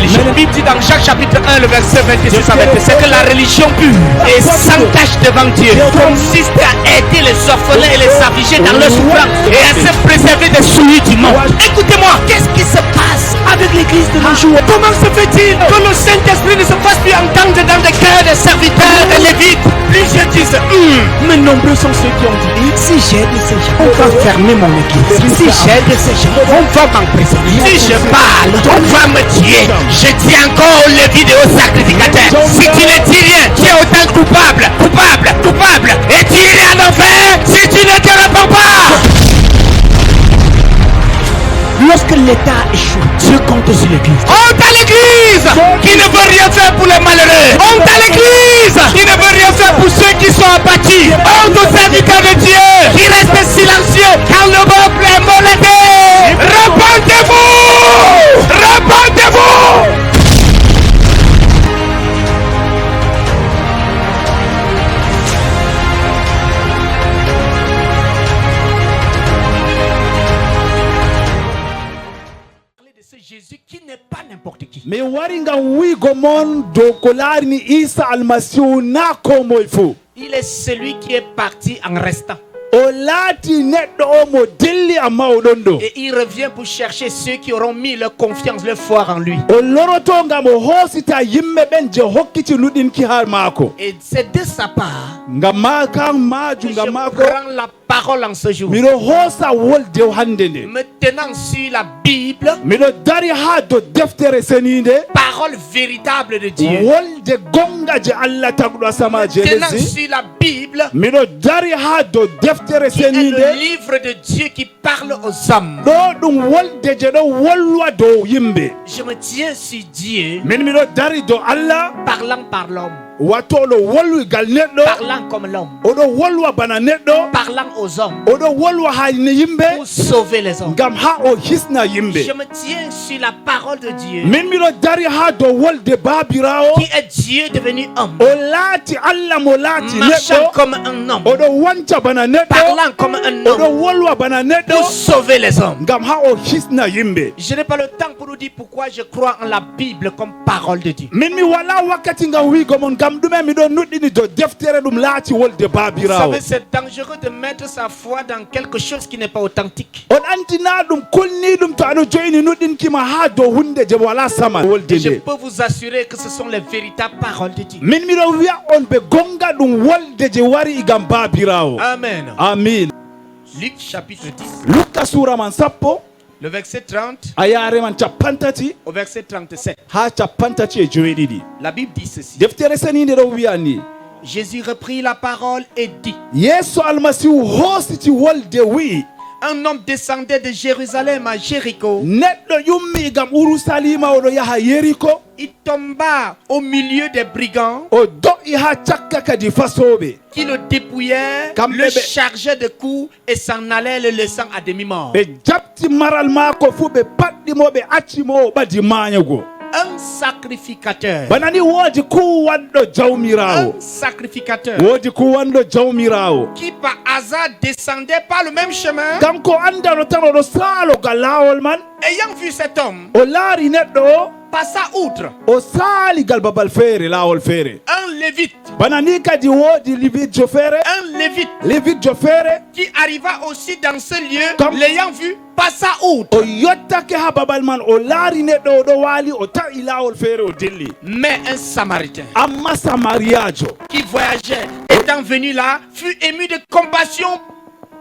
religion. La Bible dit dans Jacques chapitre 1, le verset 26 à 27, que la religion pure et sans tache devant Dieu consiste à aider les orphelins et les affligés dans leur souffrance et à se préserver des souillures du monde. Écoutez-moi, qu'est-ce qui se passe avec l'église de nos jours? Comment se fait-il que le Saint-Esprit ne se fasse plus entendre dans les cœurs des serviteurs des Lévites? Plusieurs disent, mais nombreux sont ceux qui ont dit, si j'aide ces gens, on va fermer mon église. Si j'aide ces gens, on va m'emprisonner. Si je parle, on va me tuer. Je dis encore aux Lévites et aux sacrificateurs, si tu ne dis rien, tu es autant coupable, coupable, coupable, et tu iras en enfer si tu ne te réponds pas. Lorsque l'État échoue, Dieu compte sur l'église. Honte à l'église qui ne veut rien faire pour les malheureux. Honte à l'église qui ne veut rien faire pour ceux qui sont abattus. Honte aux serviteurs de Dieu qui restent silencieux quand le peuple est molesté. Repentez-vous! Repentez-vous! Jésus qui n'est pas n'importe qui. Mais waringa wigomon do kolarni Isa almasihu na komo ifo. Il est celui qui est parti en restant. Olati neddo omo dilli amma odondo. Et il revient pour chercher ceux qui auront mis leur confiance, leur foi en lui. Olorotonga mo hosita yimme benje hokkiti nudin ki har mako. Et c'est de sa part Ngamaka maju que je ngamako. prends la parole en ce jour. Miro hosa wolde handende. Me tenant sur la Bible, Miro dari ha do deftere seninde. parole véritable de Dieu. Wolde gonga je Allah tagdo sama je Tenant lezi. sur la Bible, Miro dari ha do deftere qui est le seninde. livre de Dieu qui parle aux hommes. Do dum wolde je do wolwa do yimbe. Je me tiens sur Dieu, Min miro dari do Allah parlant par l'homme, wato lo wolwi gal neddo. parlant comme l'homme, Odo wolwa bana neddo. parlant aux hommes Odo wolwa ha ne yimbe. pour sauver les hommes. Ngam ha o hisna yimbe. Je me tiens sur la parole de Dieu, Min miro dari ha do wolde babirawo. qui est Dieu devenu homme, O lati Allah mo lati marchant neddo. comme un homme, Odo wancha bana neddo. parlant comme un Odo homme wolwa bana neddo. pour sauver les hommes. Ngam ha o hisna yimbe. Je n'ai pas le temps pour vous dire pourquoi je crois en la Bible comme parole de Dieu. Min mi wala wakati nga wigo mon gam dume mi do nudini do deftere dum lati wolde Vous babirawo. savez, c'est dangereux de mettre sa foi dans quelque chose qui n'est pas authentique. On antina dum kulni dum to anu joini nudin kima ha do hunde je wala sama wolde Je de. peux vous assurer que ce sont les véritables paroles de Dieu. Min mi do wiya on be gonga dum wolde je wari igam babirawo. Amen. Amin. Luc chapitre 10, Luka sura man sappo le verset 30 ayare man capantati au verset 37. ha capantati e joweɗiɗi. La Bible dit ceci. Deftere seninde ɗo wiya ni Jésus reprit la parole et dit, yeeso almasihu hoositi wolde wi'i un homme descendait de Jérusalem à Jéricho. neɗɗo yummi gam urusalima oɗo yaha yeriko Il tomba au milieu des brigands o do'i ha cakka kadi fasoɓe qui le dépouillaient, Kamɓe le ɓe- chargeaient de coups et s'en allaient le laissant à demi-mort. ɓe jabti maral maako fuu ɓe paɗɗimo ɓe accimo o ɓadi mañugo Un sacrificateur. bana ni woodi kuwanɗo jawmirawo Un sacrificateur woodi kuwanɗo jawmirawo qui par hasard descendait par le même chemin, kanko andano tan oɗo saalogal laawol man ayant vu cet homme, o laari neɗɗo o passa outre. o saaligal babal feere laawol feere Un lévite, bana ni kadi woodi lividjo feere un lévite lividjo feere qui arriva aussi dans ce lieu, Comme- l'ayant vu, passa outre. o yottake ha babal man o laari neɗɗo oɗo waali o tawi laawol feere o dilli Mais un samaritain amma samariyajo qui voyageait, étant venu là, fut ému de compassion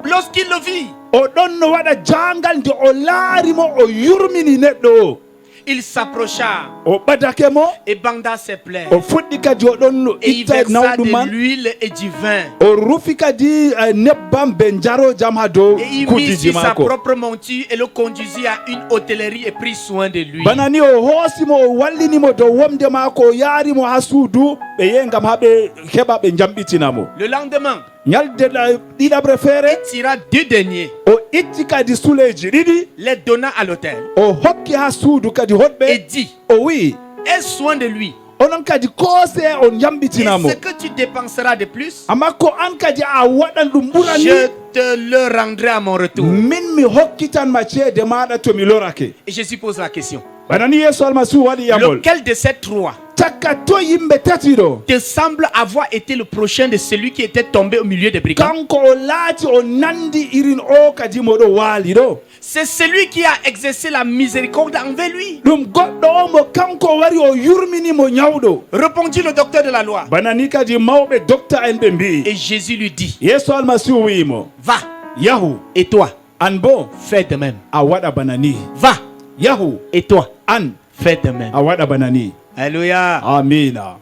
lorsqu'il le vit. o ɗon no waɗa jangal nde o laarimo o yurmini neɗɗo o Il s'approcha o ɓadake mo et banda ses plaies. o fuɗɗi kadi o ɗon no Et il itta versa nawɗum de man l'huile et du vin. o rufi kadi nebbam be jarojam ha dow Et il mit kuddiji sur sa maako propre monture et le conduisit à une hôtellerie et prit soin de lui. bana ni o hoosimo o wallinimo dow womde maako o yaarimo ha suudu ɓe yehi gam ha ɓe heɓa ɓe jamɓitinamo Le lendemain, ñalde ɗiɗaɓre feere il tira 2 deniers, o itti kadi suleji ɗiɗi les donna à l'hôtel o hokki ha suudu kadi et hoɗɓe dit, o wi'i aie soin de lui. onon kadi koose on Et jamɓitinamo ce que tu dépenseras de plus, amma ko an kadi a waɗan ɗum ɓurani je te le rendrai à mon retour. min mi hokkitanma ceede maɗa to mi lorake Et Jésus pose la question. banani yesu almasihu waɗi yamol Lequel de ces trois cakka to yimɓe tati ɗo te semble avoir été le prochain de celui qui était tombé au milieu des brigands? kanko o laati o nandi irin o kadi moɗo waali ɗo? C'est celui qui a exercé la miséricorde envers lui. ɗum goɗɗo o mo kanko wari o yurminimo ñawɗo. Répondit le docteur de la loi. banani kadi mawɓe docta en ɓe mbi Et Jésus lui dit, yesu almasihu wiimo va, yahu et toi, an bo fais de même. a waɗa bana ni. Va, yahu et toi, an fais de même. a waɗa bana ni. Alléluia. amina.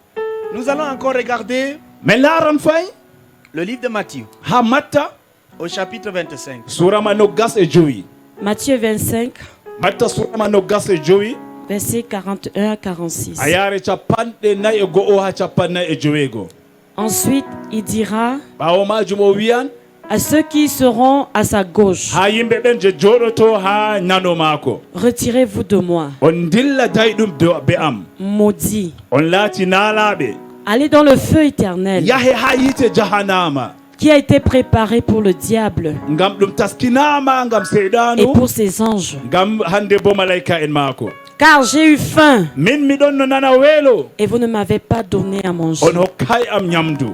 Nous allons encore regarder min laaran fay le livre de Matthieu ha matta au chapitre 25. surama noggas e joyi. Matthieu 25, matta surama noggas e joyi versets 41 à 46. a yaare capanɗe nayi e go'o ha capannayi e joweego. Ensuite, il dira ɓaawo majum o wiyan à ceux qui seront à sa gauche, ha yimɓe ɓen je jooɗoto ha nano maako, retirez-vous de moi, on dilla dayɗum be am, maudits. on laati naalaɓe, Allez dans le feu éternel yahe ha yiite jahanama, qui a été préparé pour le diable ngam ɗum taskinama ngam et seyɗanu, pour ses anges. ngam hande bo malayika en maako. Car j'ai eu faim min miɗon no nana weelo, et vous ne m'avez pas donné à manger. on hokkay am ñamdu.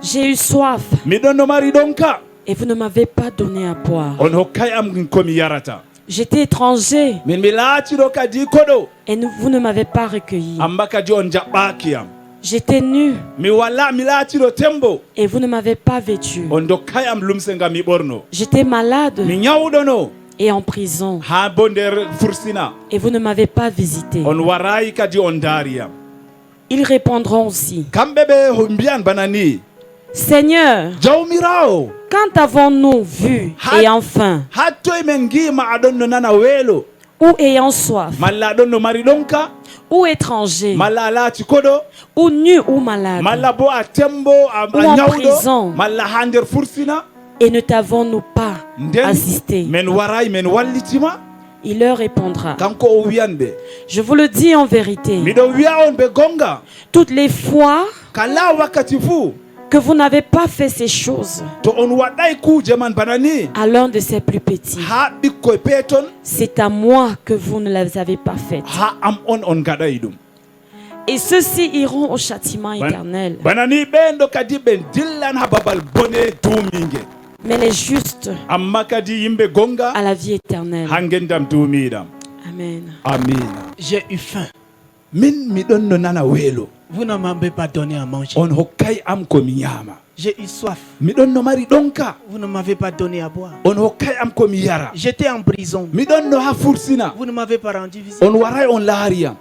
J'ai eu soif miɗon no mari ɗonka, et vous ne m'avez pas donné à boire. on hokkay am komi yarata. J'étais étranger min mi laatiɗo kadi koɗo, et vous ne m'avez pas recueilli. amma kadi on jaɓɓaki am. J'étais nu mi walla mi laatiɗo tembo, et vous ne m'avez pas vêtu. on dokkay am lumse ngam mi ɓorno. J'étais malade mi ñawɗono et en prison ha bo nder fursina, et vous ne m'avez pas visité. on warayi kadi on daariyam. Ils répondront aussi, kamɓe ɓe mbiyan bana ni, Seigneur, jawmirawo, quand avons-nous vu ayant faim ha toye men giima aɗon no nana weelo, ou ayant soif malla aɗon no mari ɗonka, ou étranger malla a laati koɗo, ou nu ou malade malla bo a tembo a Ou en ñawɗo, prison. malla ha nder fursina, et ne t'avons-nous pas nden assisté? men warayi men wallitima. Il leur répondra, Kanko o wiyan ɓe, je vous le dis en vérité, miɗo wiya on ɓe gonga, toutes les fois kala wakkati fuu que vous n'avez pas fait ces choses to on waɗay kuuje man bana ni à l'un de ces plus petits, ha ɓikkoye peeton, c'est à moi que vous ne les avez pas faites. ha am on gaɗay ɗum. Et ceux-ci iront au châtiment éternel, bana ni ɓen ɗo kadi ɓe dillan ha babal bone duuminge, mais les justes amma kadi yimɓe gonga à la vie éternelle. ha gendam duumiɗam. Amen. amina. J'ai eu faim. min miɗon no nana weelo, Vous ne m'avez pas donné à manger. on hokkay am komi ñaama. J'ai eu soif. miɗon no mari ɗonka, Vous ne m'avez pas donné à boire. on hokkay am komi yara. J'étais en prison. miɗon no ha fursina, Vous ne m'avez pas rendu visite. on waray on laariyam.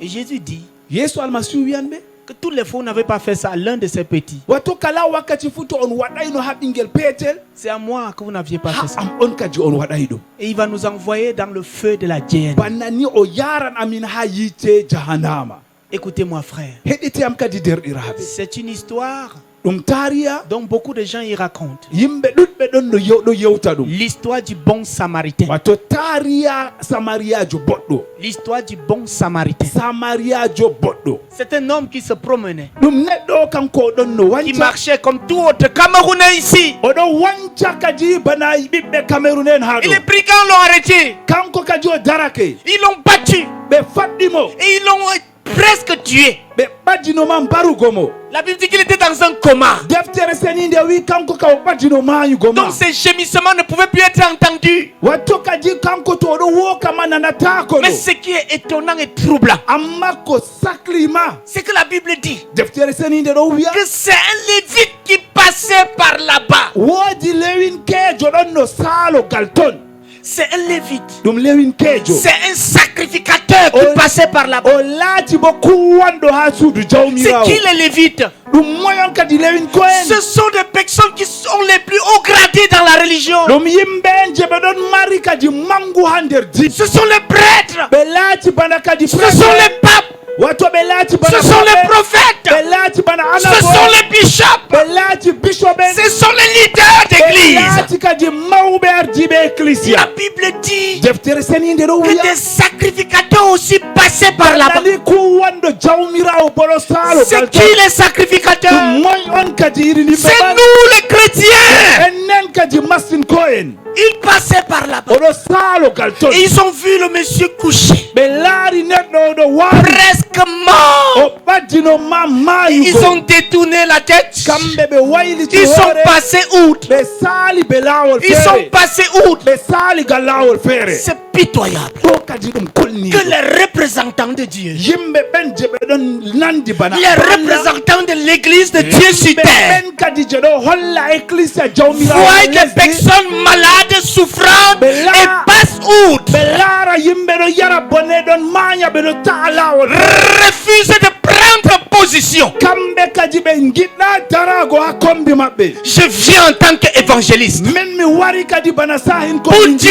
Et Jésus dit yeeso almasihu wiyan ɓe, que tous les fois vous n'avez pas fait ça à l'un de ces petits. wato kala wakkati fu to on waɗayno ha ɓingel peetel, C'est à moi que vous n'aviez pas ha fait ça. am on kadi on waɗay ɗum. Et il va nous envoyer dans le feu de la dienne. banna ni o yaran amin ha yiite jahanama. Écoutez-moi, frère. heɗite am kadi derɗiraɓe, C'est une histoire ɗum tariya dont beaucoup de gens y racontent. yimɓe ɗuɗɓe ɗon ɗo yewta ɗum. L'histoire du bon samaritain. wato tariya samariyajo boɗɗo, L'histoire du bon samaritain. samariyajo boɗɗo. C'est un homme qui se promenait, ɗum neɗɗo o kanko oɗon no qui wanca, marchait comme tout autre Camerounais ici. oɗon wanca kadi bana ɓiɓɓe cameroun en ha Et ɗo, les brigands l'ont arrêté. kanko kadi o darake, Ils l'ont battu. ɓe faɗɗimo, Et ils l'ont presque tué. ɓe ɓaddinoma mbarugomo. La Bible dit qu'il était dans un coma. deftere seninde wi kanko ka o ɓaddino mayugo ma, Donc ces gémissements ne pouvaient plus être entendus. watto kadi kanko to oɗo wokama nanatako Mais ɗo, ce qui est étonnant et troublant, amma ko saklima c'est que la Bible dit deftere seninde ɗo wiya que c'est un lévite qui passait par là-bas. woodi lewinkejo ɗon no saalogal ton. C'est un lévite. ɗum lewinkejo, C'est un sacrificateur qui Oh. passait par là-bas. o laati bo kuwanɗo ha suudu C'est jawmirawo. qui les lévites? ɗum moyon kadi lewinkoen, Ce sont des personnes qui sont les plus haut gradées dans la religion. ɗum yimɓe en je ɓe ɗon mari kadi mangu ha nder diine. Ce sont les prêtres. ɓe laati bana kadi Ce sont les papes. wato ɓe laati bana Ce sont les ɓe prophètes. laati bana Ce anabo, sont les bishops. ɓe laati bishop en, Ce sont les leaders ɓe d'église. laati kadi mawɓe ardiɓe La ecclésia. Bible dit deftere seninde ɗo que wiya des sacrificateurs aussi passaient par là-bas. nani kuwanɗo jawmirawo boɗo saalo C'est qui les sacrificateurs? moy on kadi iri ni C'est nous les chrétiens. enen kadi masin koen Ils passaient par là-bas. odo salo galton Et ils ont vu le monsieur couché, be laari neddo do wari presque mort. o badino ma Ils ont détourné la tête. kambe be wayliti Ils sont hore passés outre. be sali be lawol Ils sont fere passés outre. be sali gal lawol fere C'est pitoyable to kadi dum kolni que les représentants de Dieu, yimbe ben je be don nandi bana les représentants de l'église de Dieu sur terre, ben kadi je do holla ecclesia jawmira voient des personnes malades, souffrantes et passent outre, be lara yimbe do yara bonne don maanya be do ta lawol refusent de prendre position. kambe kadi be ngidda tarago ha kombi mabbe Je viens en tant qu'évangéliste men mi wari kadi bana sahin ko pour dire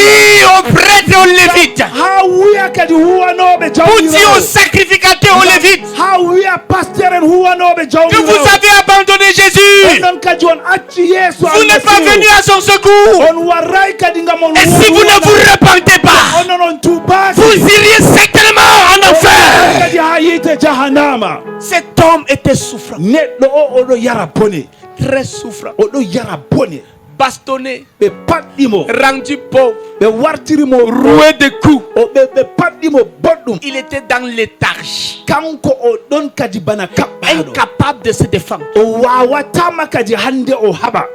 aux prêtres et aux lévites, ha wiya kadi huwanobe pour dire aux jawmira sacrificateurs aux lévites, ha wiya pasteur en huwanobe que vous jawmira avez abandonné Jésus. on kadi on acci yesu Vous n'êtes pas venu à son secours. on waray kadi ngamon Et si vous ne vous repentez pas, on tuba vous iriez certainement en enfer. kadi ha yite jahannama Cet homme était souffrant, neɗɗo o oɗo yara bone très souffrant, oɗo yara bone bastonné, ɓe paɗɗimo rendu pauvre, ɓe wartirimo roué de coups. ɓe paɗɗimo boɗɗum Il était dans léthargie, kanko o ɗon kadi bana kaɓɓaɗo incapable de se défendre. o wawatama kadi hande o haɓa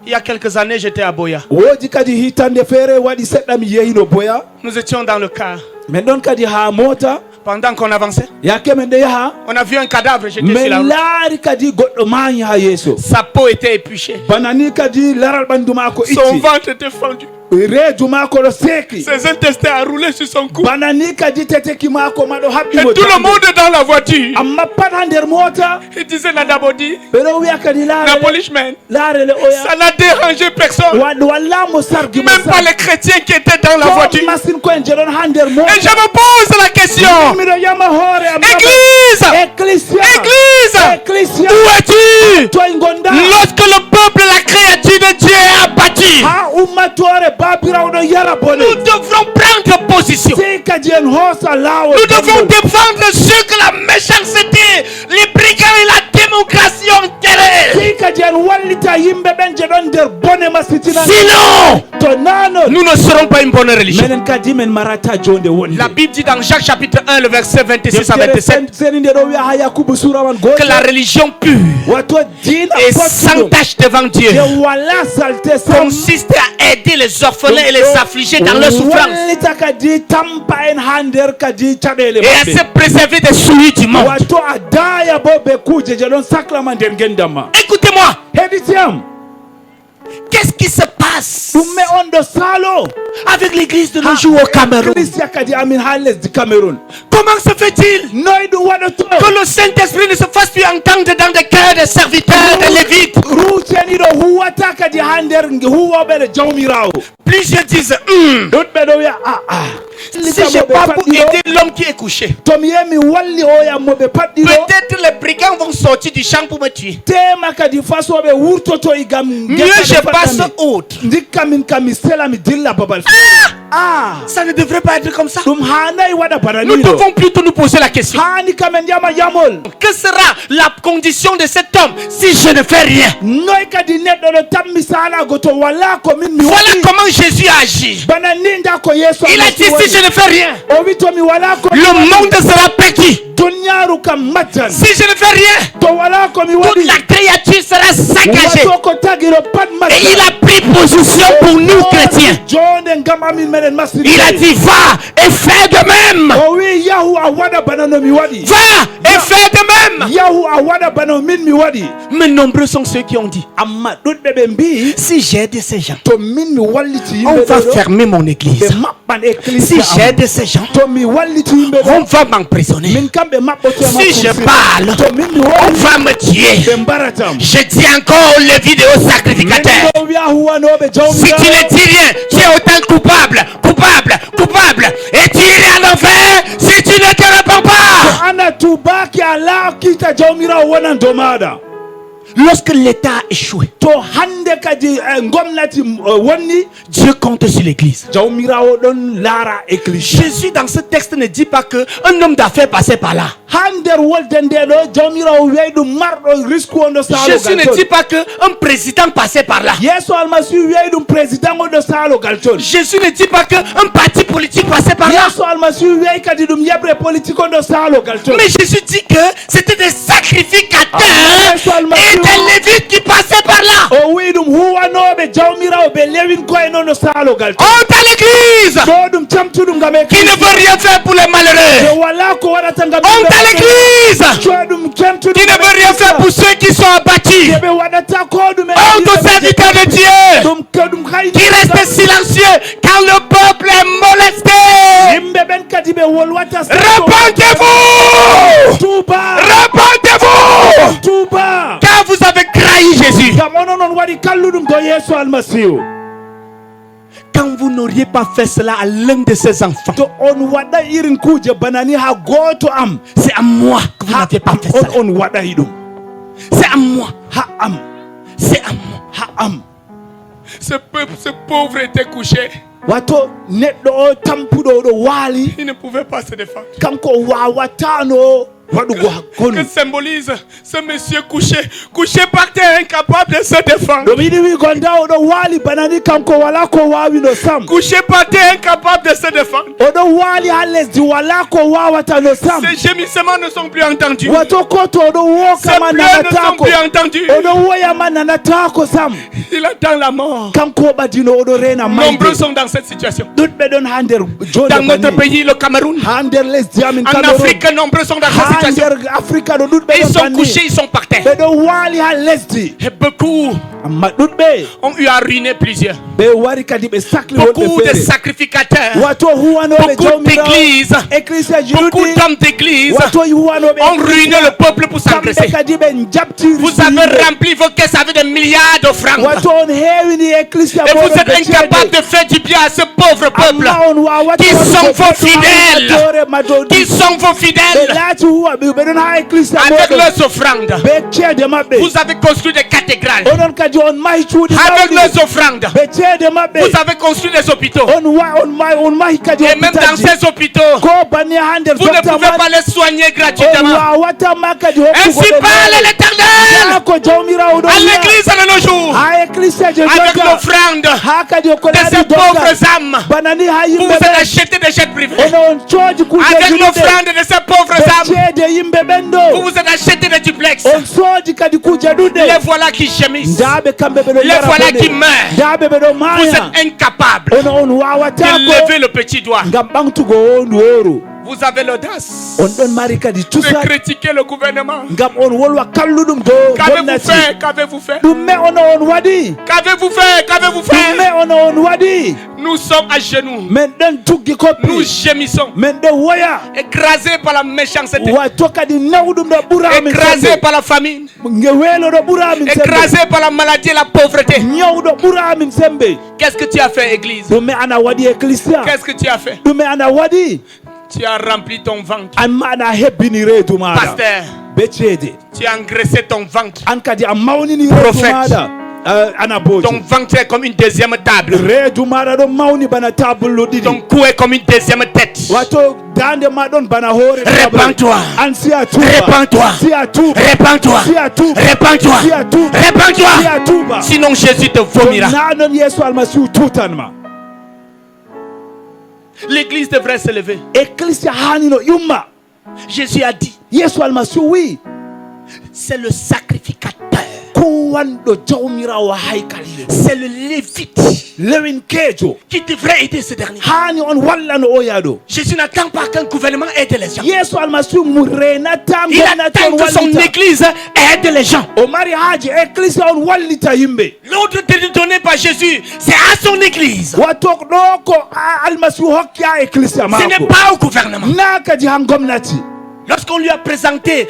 Il y a quelques années, j'étais à Boya. woodi kadi hitande feere waɗi seɗɗa mi yehino boya Nous étions dans le car. min ɗon kadi ha mota Pendant qu'on avançait, yake men ɗe yaha on a vu un cadavre jeté sur min la route. laari kadi goɗɗo maayi ha yeeso Sa peau était épluchée. bana ni kadi laral ɓandu maako Son itti ventre était fendu. reedu maako ɗo seeki Ses intestins a roulé sur son cou. bana ni kadi teteki maako maɗo Et haɓɓimo tout le monde dans la voiture. amma pat ha nder mota Il disait Nadabodi, ɓeɗo wiya kadi Napolishman. laarele oya Ça n'a dérangé personne. wallamo sargi Même pas les chrétiens qui étaient dans la voiture. masin koyen jeɗon ha nder Et mota je me pose la question. miɗo yama hoore am Église, ecclesia Église, où es-tu toye gonda lorsque le peuple, la créature de Dieu est abattue? ha ummatore babirawo yara bone Nous devrons prendre position. sei kadi en hoosa lawol Nous devons défendre ceux que la méchanceté, les brigands et la démocratie ont enterrés. sei kadi en wallita yimɓe ɓen je ɗon nder bone masitina Sinon, to nano nous ne serons pas une bonne religion. minen kadi men marata jonde wonde La Bible dit dans Jacques chapitre 1, le verset 26 à 27, seni nde ɗo wiya ha yakubu surawan que la goto religion pure wato dina et sans tache devant Dieu je wala salte consiste à aider les orphelins et les affligés dans leur souffrance wallita kadi tampa en ha nder kadi caɗele et à maɓɓe se préserver des souilles du monde. wato a daya bo ɓe kuje je ɗon saclama nder gendamma Écoutez-moi, heɗitiyam qu'est-ce qui se passe ɗumme on ɗo salo avec l'église de nos jours au Cameroun? Christia kadi amin ha lesdi Cameroun Comment se fait-il noy ɗum waɗoto que le Saint-Esprit ne se fasse plus entendre dans des cœurs des serviteurs, des lévites? ruceni ɗo huwata kadi ha nder huwoɓe ɗe jawmirawo Plusieurs disent, ɗuɗɓe ɗo wiya si j'ai pas pour aider l'homme qui est couché, to mi yemi walli o yammoɓe paɗɗiɗo peut-être les brigands vont sortir du champ pour me tuer. tema kadi façoɓe wurtoto e gam Mieux je passe autre. dikka min kam mi sela mi dilla babal Ça ne devrait pas être comme ça. ɗum hanayi waɗa bana Nous ni ɗo devons plutôt nous poser la question. hani kamen yama yamol Que sera la condition de cet homme si je ne fais rien? noy kadi neɗɗo ɗo tammi salago to wala ko min mi Voilà waɗi comment Jésus a agi. bana ni nda ko yeeso Il a dit si je ne fais rien, o wi to mi wala ko le monde sera petit. dunyaru kam majjan Si je ne fais rien, to wala ko mi toute waɗi la créature sera saccagée. wato ko tagiɗo pat Et il a pris position pour nous chrétiens. jonde ngam amin meɗen masiri Il a dit va et fais de même. o wi yahu a waɗa bana no mi waɗi Va et fais de même. yahu a waɗa bana min mi waɗi Mais nombreux sont ceux qui ont dit amma ɗuɗɓe ɓe mbi si j'aide ces gens, to min mi walliti on yimɓe va ɗo fermer mon église. ɓe maɓɓan Si église j'aide ces gens, to mi walliti yimɓe ɗo on va m'emprisonner. min kam ɓe maɓɓoto Si je parle, to min mi on waɗi va me tuer. ɓe mbaratam Je dis encore aux lévites et aux sacrificateurs. ɗo wiya huwanoɓe Si tu jawmirawo ne dis rien, tu es autant coupable, coupable, coupable. Et tu iras en enfer si tu ne te réponds pas. ana tubaki ala kita jawmirawo wonan dow maɗa Lorsque l'État a échoué, to hande kadi gomnati wonni, Dieu compte sur l'église. jawmirawo ɗon laara église. Jésus dans ce texte ne dit pas que un homme d'affaires passait par là. Hander wolde nde ɗo jawmirawo weyi ɗum marɗo risque wonɗo Jésus ne salogal dit toon. pas qu'un président passait par là. yeeso almasihu weyi ɗum président gonɗo salogal toon. Jésus ne dit pas qu'un parti politique passait par là. yeeso almasihu weyi kadi ɗum yeɓre politique gonɗo salogal toon. Mais Jésus dit que c'était des sacrificateurs et des lévites qui passaient par là. o wi ɗum huwanoɓe jawmirawo ɓe lewin koye noon no salogal toon. Honte à l'église ɗo ɗum camtuɗum ngam e qui ne veut rien faire pour les malheureux. wala ko waɗata ngam Honte à l'église ɗum camtuɗum qui ne veut rien faire pour ceux qui sont abattus. ɓe waɗata ko ɗumen Honte aux serviteurs de Dieu ɗum ɗum qui restent silencieux quand le peuple est molesté. yimɓe ɓen kadi ɓe wolwata Repentez-vous! tuuba Repentez-vous! tuuba Car vous avez trahi Jésus. ngam onon on waɗi kalluɗum do yeeso almasihu. Quand vous n'auriez pas fait cela à l'un de ses enfants, to on waɗa irin kuje banani ha goto am, c'est à moi que vous n'aviez pas fait cela. on waɗay ɗum C'est à moi. ha am, C'est à moi. ha am. Ce peuple, ce pauvre était couché. wato neɗɗo o tampuɗo ɗo waali Il ne pouvait pas se défendre. kanko wawatano waɗugo Que hakkunde. symbolise ce monsieur couché, couché par terre, incapable de se défendre. ɗum yiɗi wigo nda oɗo waali banani kanko wala ko wawino sam. Couché par terre, incapable de se défendre. oɗo waali ha lesdi wala ko wawata no sam. Ces gémissements ne sont plus entendus. wato ko to oɗo Ces wokama pleurs ne sont nanatako, plus entendus. oɗo woyama nanatako sam. Il attend la mort. kanko ɓadino oɗo rena Nombreux mayde. sont dans cette situation. ɗuɗɓe ɗon ha nder joni Dans notre banni. pays, le Cameroun. ha nder lesdi amin En Cameroun. Afrique, nombreux sont dans cette ha situation. nder africa ɗo ɗuɗɓe Ils ɗon sont banni. couchés, ils sont par terre. ɓeɗo waali ha lesdi, Et beaucoup amma ɗuɗɓe ont eu à ruiner plusieurs. ɓe wari kadi ɓe sakli Beaucoup wonɓe de feere. sacrificateurs, wato huwanoɓe beaucoup jawmirawo d'églises, éclisseji beaucoup ɗuɗɗi, d'hommes d'église wato huwanoɓe ont ruiné le peuple pour kamɓe s'engraisser. kadi ɓe jabtiri Vous avez rempli vos caisses avec des milliards d'offrandes. wato on heewini éclissia Et vous moɗon êtes ɓe incapable ceede. de faire du bien à ce pauvre peuple. amma on wawata Qui waɗugo sont vos goɗɗum ha fidèles? ummatore madow Qui ɗi. sont vos ɓe fidèles laati huwaɓe ɓeɗon ha éclissia avec moɗon leurs offrandes? ɓe ceede maɓɓe. Vous avez construit des cathédrales onon kadi on mahi cuuɗi avec mawɗi leurs offrandes. ɓe ceede maɓɓe. Vous avez construit des hôpitaux. on mahi kadi Et même dans hôpitalji. ces hôpitaux, ko banni ha nder vous ne docta pouvez pas man les soigner on gratuitement. wawata ma kadi Ainsi hokkugo parle l'Éternel ko jawmirawo ɗon à wiya. l'église de nos jours. ha éclissia je Avec joga l'offrande ha kadi ko de ces ɗaɗi pauvres doga âmes. banani ha Vous vous yimɓe êtes ɓen acheté des jets privés. on coodi kujeji Avec ɗuɗɗe l'offrande de ces pauvres ɓe âmes. ceede yimɓe ɓen Vous ɗo vous êtes acheté des duplex. on soodi kadi kuje Les ɗuɗɗe voilà qui gémissent. ndaɓe kamɓe ɓeɗo Les voilà qui meurent. ndaɓe ɓeɗo Vous maaya êtes incapable on de wawatako lever le petit doigt. ngam ɓamtugo wondu woru. Vous avez l'audace on ɗon mari kadi de cusa critiquer le gouvernement. ngam on wolwa kalluɗum do Qu'avez-vous gomnati. fait? Qu'avez-vous fait? ɗumme ono on waɗi Qu'avez-vous fait? Qu'avez-vous ɗumme fait? ono on waɗi Nous sommes à genoux. men ɗen tuggi Nous koppi gémissons. men ɗen woya Écrasés par la méchanceté. wato kadi nawɗum ɗo ɓuramin Écrasés sembe par la famine. weelo ɗo ɓuramin sembe Écrasés par la maladie et la pauvreté. ñawɗo ɓuramin sembe Qu'est-ce que tu as fait, Église? ɗumme ana waɗi éclissia Qu'est-ce que tu as fait? ɗumme ana waɗi Tu as rempli ton ventre. an ma ana hebbini reedu maɗa Pasteur, be ceede tu as engraissé ton ventre. an kadi a mawnini reedu Prophète. maɗa ana boji Ton ventre est comme une deuxième table. reedu maɗa ɗon mawni bana tabullo ɗiɗi Ton cou est comme une deuxième tête. wato dande ma ɗon bana hoore Répands-toi. an siya tuuba Répands-toi. siya tuuba Répands-toi. siya tuuba Répands-toi. siya tuuba Répands-toi. siya tuuba Sinon Jésus te vomira. na non yeeso almasihu tutanma. L'église devrait se lever. éclissia hanino yumma. Jésus a dit, yeeso almasihu wi c'est le sacrificateur. ko wanɗo jawmirawo haykali C'est le lévite lewin keejo qui devrait aider ce dernier. hani on wallano o yaɗo. Jésus n'attend pas qu'un gouvernement aide les gens. yeeso almasihu mo renata Il attend que son wallita église aide les gens. o mari haaji éclissia on wallita yimɓe. L'ordre donné par Jésus, c'est à son église. wato ɗo ko almasihu hokki ha éclissia Ce n'est mako pas au gouvernement. na kadi han gomnati. Lorsque lorsqu'on lui a présenté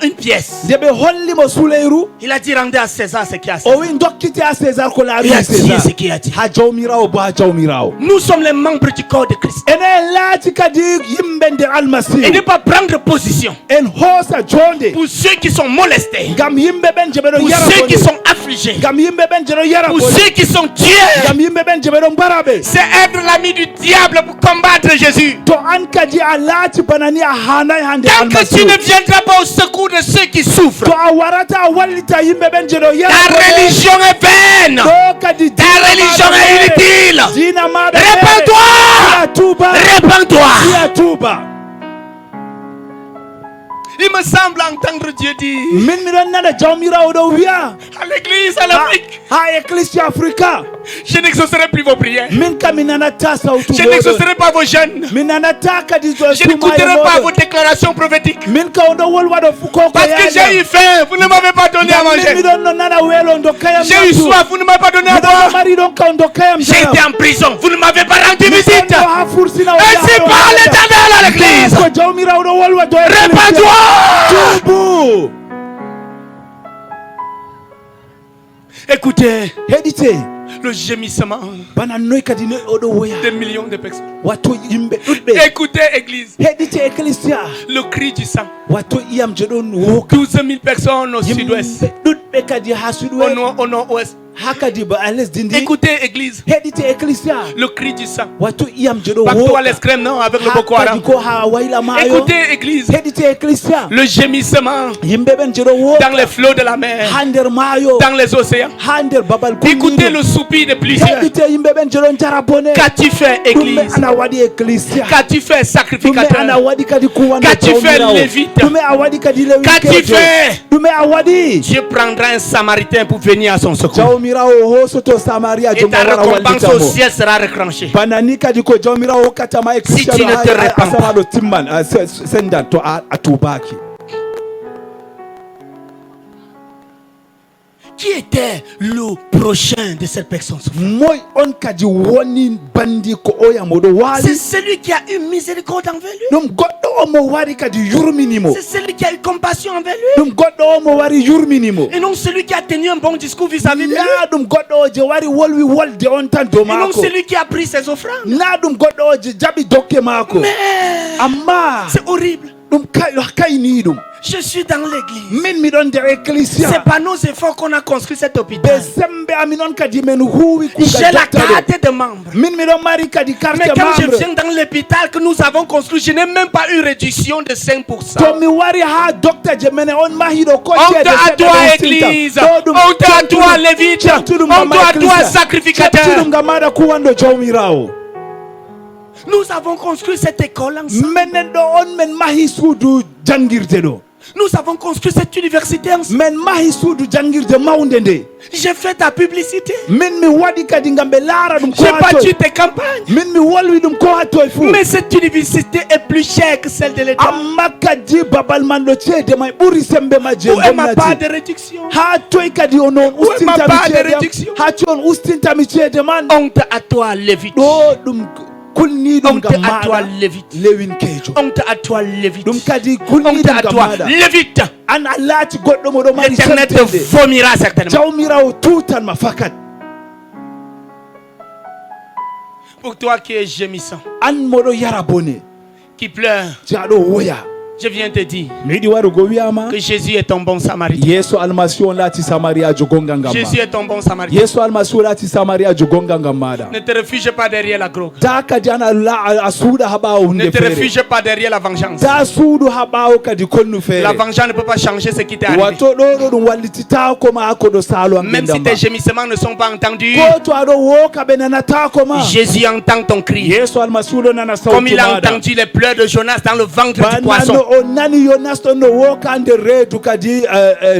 une pièce, nde ɓe hollimo suleyru il a dit rendez à César ce qui est à o César. wi dokkite a César ko Il a laaɓi dit ce César qui a dit. ha jawmirawo bo ha jawmirawo. Nous sommes les membres du corps de Christ. enen laati kadi yimɓe nder Et almasihu ne pas prendre position en hoosa jonde pour ceux qui sont molestés, ngam yimɓe ɓen je ɓeɗo pour yara ceux qui bone sont affligés, ngam yimɓe ɓen je ɗo yara pour bone ceux qui sont tués. ngam yimɓe ɓen je ɓeɗo mbaraɓe. C'est être l'ami du diable pour combattre Jésus. to an kadi a laati bana ni a hanay hande Tant que tu almasihu ne viendras pas au secours de ceux qui souffrent, to a warata a wallita yimɓe ɓen je ɗo yara ta bone religion est vaine. ɗo kadi Ta religion est inutile. dina maɗa Répands-toi. iya tuba Répands-toi. iya tuba. Il me semble entendre Dieu dire min miɗon nana jawmirawo ɗo wiya à l'église, à l'Afrique, ha ecclesia africa je n'exaucerai plus vos prières. min kam mi nanata sawtu Je moɗon n'exaucerai pas vos jeûnes. mi nanata kadi to Je n'écouterai pas vos tumaye déclarations prophétiques. min ka o ɗo wolwaɗo fu koko Parce que j'ai eu faim, vous ne m'avez pas donné à min manger. miɗon no nana weelo dokkayam J'ai eu soif, vous ne m'avez pas donné à miɗon no boire. mari ɗon kaw dokkayam J'ai été en prison, vous ne m'avez pas rendu visite. no ha fursina Ainsi parle l'Éternel à l'église. ko jawmirawo ɗo wolwa do Répands-toi. tubu. Écoutez heɗite le gémissement bana noy kadi noy oɗo woya des millions de personnes. watto yimɓe ɗuɗɓe Écoutez, église, heɗite ecclesia le cri du sang. watto iyam je ɗon woka 12 000 personnes au sud-ouest, yimɓe ɗuɗɓe kadi ha au suɗwe nord, au nord-ouest. ha kadi ba a lesdi ndi Écoutez, église, heɗite ecclesia le cri du sang. watto iyam je ɗo Partout à woka l'extrême, non, avec le ha Boko Haram. kadi ko ha wayla mayo Écoutez, église, heɗite ecclesia le gémissement yimɓe ɓen je ɗo woka dans les flots de la mer, ha nder mayo dans les océans. ha nder babal Écoutez kunniɗo le soupir de plusieurs. heɗite yimɓe ɓen je ɗon jara bone Qu'as-tu fait, ɗum ɓe église? ana waɗi ecclesia Qu'as-tu fait, ɗume ana sacrificateur? waɗi kadi kuwande Qu'as-tu fait, jawmirawo lévite? ɗume a waɗi kadi Qu'as-tu lewikejo fait? ɗume a waɗi Dieu prendra un samaritain pour venir à son secours. jawmirawo hosoto samaria Et jo ta wara récompense au wallitamo ciel sera recranchée. bana ni kadi ko jawmirawo hokkatama ecclesia Si tu ne te ɗo répands pas. asama ɗo timman sendan to a tubaki. Qui était le prochain de cette personne? moy on kadi woni bandi ko oyamo ɗo C'est waali celui qui a eu miséricorde envers lui. ɗum goɗɗo o mo wari kadi yurminimo C'est celui qui a eu compassion envers lui. ɗum goɗɗo o mo wari yurminimo Et non celui qui a tenu un bon discours vis-à-vis de lui. na ɗum goɗɗo o je wari wolwi wolde on tan dow Et non maako celui qui a pris ses offrandes. na ɗum goɗɗo o je jaɓi dokke maako Mais amma c'est horrible. ɗum kayni ɗum Je suis dans l'église. min miɗon nder C'est ecclesia par nos efforts qu'on a construit cet ɓe hôpital. sembe amin on kadi men huuwi J'ai la kuuga dotta ɗo carte de membre. min miɗon mari kadi Mais carte quand je membre viens dans l'hôpital que nous avons construit, je n'ai même pas eu réduction de 5%. to mi wari ha docta je mene on mahiɗo Honte à toi, église. Honte à toi, lévite. Honte à toi, sacrificateur. cettuɗum ngam maɗa kuwanɗo jawmirawo Nous avons construit cette école ensemble. minen ɗo on men mahi suudu jangirde ɗo Nous avons construit cette université ensemble. men mahi suudu jangirde mawde nde J'ai fait ta publicité. min mi waɗi kadi ngam ɓe laara ɗum ko J'ai hattoy battu tes campagnes. min mi wolwi ɗum ko hattoy fuu Mais cette université est plus chère que celle de l'État. amma kadi babal man ɗo ceede may ɓuri sembe majje Où est ma part gomnati de réduction? ha toy kadi on on Où est ma ustintami part de ceede réduction? ha to on ustintami ceede man Honte à toi, Lévite. ɗo ɗum kulni ɗum Honte ngam à toi, maɗa Lévite. lewinkejo Honte à toi, Lévite. ɗum kadi kulni Honte ɗum à ngam toi, maɗa Lévite. an a laati goɗɗo moɗo mari L'Éternel te semtede vomira certainement. jawmirawo tutanma fakat Pour toi qui es gémissant, an moɗo yara bone qui pleure, jaɗo woya je viens te dire mi yiɗi warugo wiyama que Jésus est ton bon samaritain. yeeso almasihu on laati samariyajo gongal ngam Jésus ma est ton bon samaritain. yeeso almasihu laati samariyajo gongal ngam maɗa Ne te réfugie pas derrière la drogue. ta kadi an a suuɗa ha ɓawo Ne hunde te feere réfugie pas derrière la vengeance. ta suuɗu ha ɓawo kadi konnu La feere vengeance ne peut pas changer ce qui t'est arrivé. watto ɗo ɗo ɗum wallititako ma ko ɗo saalo am Même si ɓendam tes ma gémissements ne sont pas entendus, ko to aɗo woka ɓe nanatako ma Jésus entend ton cri. yeeso almasihu ɗo nana Comme sawtu il a maɗa entendu les pleurs de Jonas dans le ventre du banano poisson. o nani yonas ɗon no woka nder reedu kadi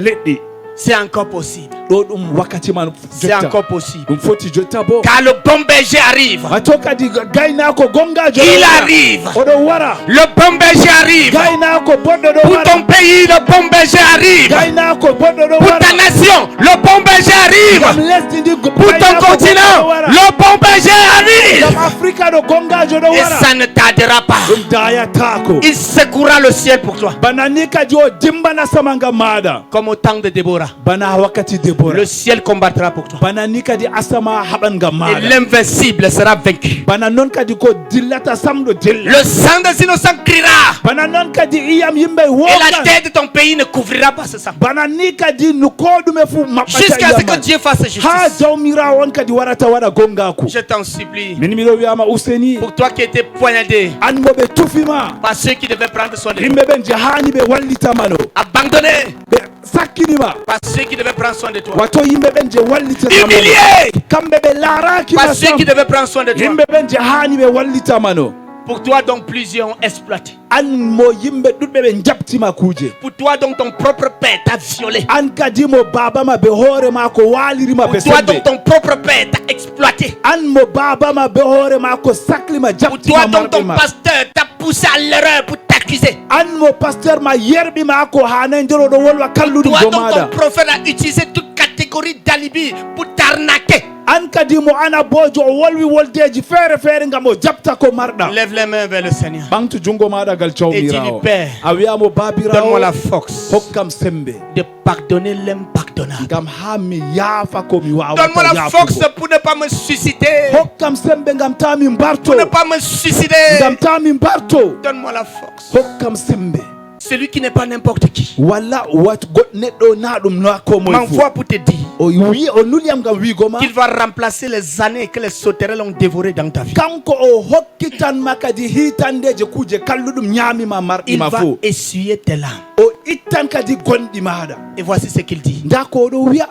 leɗɗi C'est encore possible. ɗo ɗum wakkati man C'est encore possible. ɗum foti jotta bo Car le bon berger arrive. wato kadi gaynako gongajo Il arrive. oɗo wara Le bon berger arrive. gaynako boɗɗo ɗo Pour wara ton pays, le bon berger arrive. gaynako boɗɗo ɗo Pour wara ta nation, le bon berger ngam arrive. lesdi ndi Pour ton continent, le bon berger ngam arrive. africa ɗo gongajo ɗo Et wara ça ne tardera pas. ɗum dayatako Il secouera le ciel pour toi. bana ni kadi o dimbana sama ngam maɗa Comme au temps de Déborah. bana wakkati debora Le ciel combattra pour toi. bana ni kadi asama haɓan ngam Et maɗa l'invincible sera vaincu. bana noon kadi ko dillata samɗo dilla Le sang des innocents criera. bana noon kadi iyam yimɓe Et la wokan terre de ton pays ne couvrira pas ce sang. bana ni kadi no ko ɗume fu maɓɓata Jusqu'à ce que iyam Dieu fasse ha justice. jawmirawo on kadi warata waɗa gongaku Je t'en supplie. min miɗo wiyama useni Pour toi qui étais poignardé an moɓe tufima par ceux qui devaient prendre soin de toi. yimɓe ɓen je hani ɓe wallitamano Abandonné ɓe sakkinima par ceux qui devaient prendre soin de toi. wato yimɓe ɓen je wallitamano Humilié kamɓe ɓe larakima par ceux sam qui devaient prendre soin de toi. yimɓe ɓen je hani ɓe wallitamano Pour toi donc plusieurs ont exploité. an mo yimɓe ɗuɗɓe ɓe jabtima kuje Pour toi donc ton propre père t'a violé. an kadi mo babama ɓe hoorema ko walirima ɓe Pour toi donc sembe ton propre père t'a exploité. an mo babama ɓe hoorema ko saklima Pour toi jabtima donc ton marɓema pasteur t'a poussé à l'erreur pour t'accuser. an mo pasteur ma yerɓima ko hanai nder oɗo wolwa kalluɗum Toi do donc ton maɗa prophète a utilisé toute catégorie d'alibi pour t'arnaquer. an kadi mo ana bojo o wolwi woldeji feere feere ngam o jabta ko marɗa Lève les mains vers le Seigneur. ɓamtu jungo maɗa gal Et dis-lui, jawmirawo Père, a wiyamo donne-moi la babirawo force hokkam sembe de pardonner l'impardonnable. ngam ha mi yaafa ko mi Donne-moi wawata la force yaafugo pour ne pas me suicider. hokkam sembe ngam ta min barto Pour ne pas me suicider. ngam ta min barto Donne-moi la force. hokkam sembe Celui qui n'est pas n'importe qui walla wat neɗɗo na ɗum na ko moye fu m'envoie pour te dire o wi o nuliyam ngam wigoma qu'il va remplacer les années que les sauterelles ont dévorées dans ta vie. kanko o hokkitanma kadi hitandeje kuje kalluɗum ñamima Il marɗima va fo essuyer tes larmes. o ittan kadi gonɗi maɗa Et voici ce qu'il dit. nda ko oɗo wiya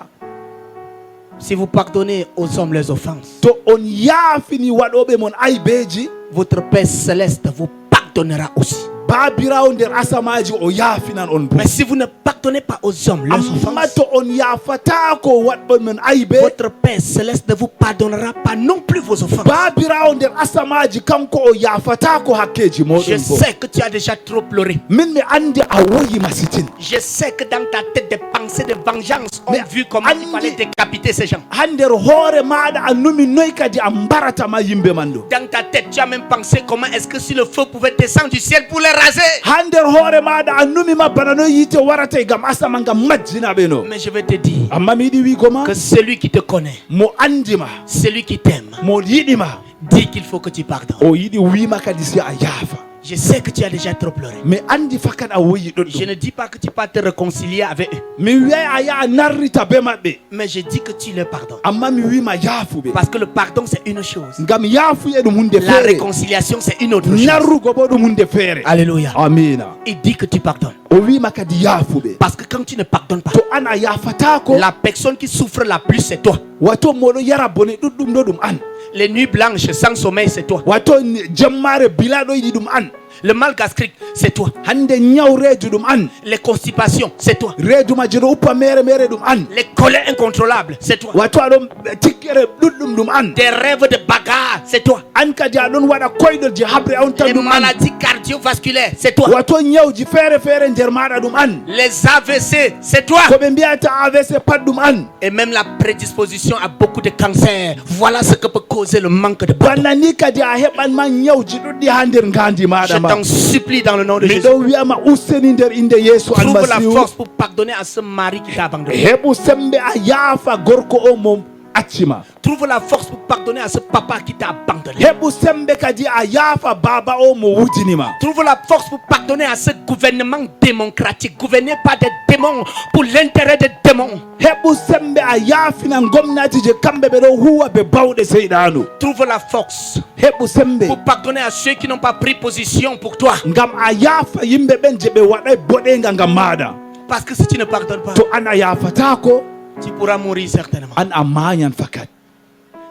Si vous pardonnez aux hommes leurs offenses, to on yaafini waɗoɓe mon aybeji votre Père céleste vous pardonnera aussi. babirawo nder asamaji o yaafinan on bo Mais si vous ne pardonnez pas aux hommes leurs amma offenses, to on yaafata ko waɗɓon mon aybe votre Père céleste ne vous pardonnera pas non plus vos offenses. babirawo nder asamaji kanko o yaafata ko hakkeji Je moɗon bo sais que tu as déjà trop pleuré. min mi andi a woyi masitin Je sais que dans ta tête, des pensées de vengeance ont Mais vu comment il Andy- fallait décapiter ces gens. han nder hoore maɗa a numi noy kadi a mbaratama yimɓe man ɗo Dans ta tête, tu as même pensé comment est-ce que si le feu pouvait descendre du ciel pour les raser. han nder hoore maɗa a numima bana no yite warata gam asama ngam majjinaɓe no Mais je vais te dire amma mi yiɗi wigoma que celui qui te connaît, mo andima celui qui t'aime, mo yiɗima dit qu'il faut que tu pardonnes. o yiɗi wima kadi si a yaafa Je sais que tu as déjà trop pleuré. mi andi fakat a woyi Je ɗoɗɗum ne dis pas que tu vas te réconcilier avec eux, mi wiyay a yaha narrita be maɓɓe mais je dis que tu les pardonnes. amma mi wima yaafuɓe Parce que le pardon, c'est une chose. ngam yaafuye ɗum hunde La feere réconciliation, c'est une autre chose. narrugo bo ɗum hunde feere Alléluia. amina Il dit que tu pardonnes. o wima kadi yaafuɓe Parce que quand tu ne pardonnes pas, to an a yaafatako la personne qui souffre la plus, c'est toi. wato moɗo yara bone ɗuɗɗum ɗo ɗum an Les nuits blanches sans sommeil, c'est toi. wato jemmare bilaɗo yiɗi ɗum an Le mal gastrique, c'est toi. hande ñaw reedu ɗum an Les constipations, c'est toi. reedu majje ɗo uppa mere mere ɗum an Les colères incontrôlables, c'est toi. wato aɗon tikkere ɗuɗɗum ɗum an Des rêves de bagarre, c'est toi. an kadi aɗon waɗa koyɗol je habre on tan Les ɗum an maladies cardiovasculaires, c'est toi. wato ñawji feere feere nder maɗa ɗum an Les AVC, c'est toi. ko ɓe mbiyata AVC pat ɗum an Et même la prédisposition à beaucoup de cancers. Voilà ce que peut causer le manque de pardon. banna ni kadi a heɓanma ñawji ɗuɗɗi ha nder ngandi Je maɗa ma t'en supplie dans le nom de Jésus. miɗo wiyama ustani nder inde yeesu Trouve la almasihu force pour pardonner à ce mari qui t'a abandonné. heɓu sembe a yaafa gorko o mo accima Trouve la force pour pardonner à ce papa qui t'a abandonné. heɓu sembe kadi a yaafa baba o mo wujinima Trouve la force pour pardonner à ce gouvernement démocratique, gouverné par des démons, pour l'intérêt des démons. heɓu sembe a yaafina gomnati je kamɓe ɓe ɗo huwa ɓe bawɗe seyɗanu Trouve la force heɓu sembe pour pardonner à ceux qui n'ont pas pris position pour toi. ngam a yaafa yimɓe ɓen je ɓe waɗay boɗenga ngam maɗa Parce que si tu ne pardonnes pas, to an a yaafatako tu pourras mourir certainement. an a mayan fakat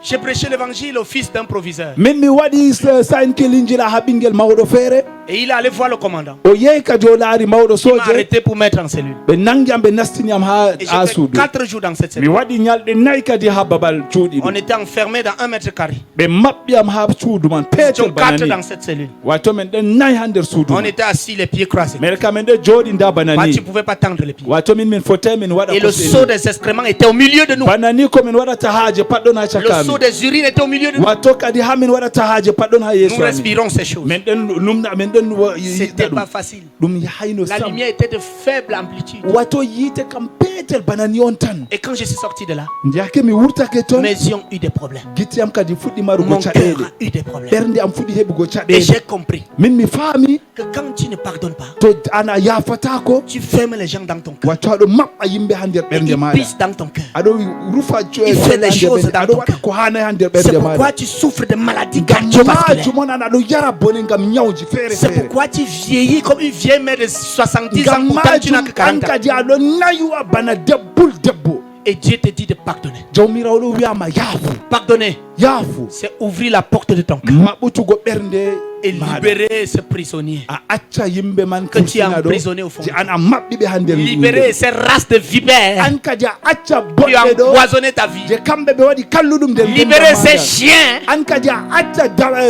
J'ai prêché l'évangile au fils d'un proviseur. min mi waɗi sain kilinjila ha ɓinguel mawɗo feere Et il est allé voir le commandant. o yehi kadi o laari mawɗo Il m'a soje arrêté pour mettre en cellule. ɓe nangi am ɓe nastiniyam ha Et j'ai fait suudu 4 jours dans cette mi cellule. waɗi ñalɗe nayyi kadi ha babal cuuɗi On ɗum était enfermés dans 1 mètre carré. ɓe maɓɓiyam ha suudu man Nous étions peetel 4 bana dans ni cette cellule. wato min ɗen nayyi ha nder suudu On man était assis les pieds croisés. mais ka min ɗe jooɗi bana Moi, ni tu ne pouvais pas tendre les pieds. wato min fotai min waɗa Et le seau des excréments était au milieu de nous. bana ni komin waɗata haaje paɗɗon ha Le seau cakami des urines était au milieu de nous. wato kadi ha min waɗata haaje paɗɗon ha Nous yeeso amin respirons ces choses. min ɗen numna min ɗen C'était yiɗa pas ɗum facile. ɗum yahayno La sam lumière était de faible amplitude. wato yiite kam peetel bana ni on tan Et quand je suis sorti de là, jake mi wurtake toon mes yeux ont eu des problèmes. gitti am kadi fuɗɗi marugo Mon cœur caɗele a eu des problèmes. ɓernde am fuɗɗi heɓugo Et caɗele j'ai compris min mi faami que quand tu ne pardonnes pas, to ana yafatako tu fermes les gens dans ton cœur. wato aɗo maɓɓa yimɓe ha nder Et ɓernde ils maɗa pissent dans ton cœur. aɗo rufa Il fait les choses dans aɗo ton waɗa cœur. ko hanay ha nder C'est ɓernde pourquoi maɗa tu souffres de maladies ngam cardiovasculaires. majum on an aɗo yara bone ngam ñawji feere C'est feere pourquoi tu vieillis comme une vieille mère de 70 ans. ngam Pourtant, tu n'as que majum 40 an ans. kadi aɗo nayuwa bana debbul debbo Et Dieu te dit de pardonner. jawmirawo ɗo wiyama yaafu Pardonner, yaafu c'est ouvrir la porte de ton cœur maɓɓutugo ɓernde et maɗa libérer ce prisonnier. a acca yimɓe man Que tu as fursina emprisonné au ɗo fond. je an a maɓɓiɓe ha nder Libérer ces races de vipères an kadi a acca qui ont boɗɗe ɗo empoisonné ta vie. je kamɓe ɓe waɗi kalluɗum nder Libérer ces chiens an kadi a acca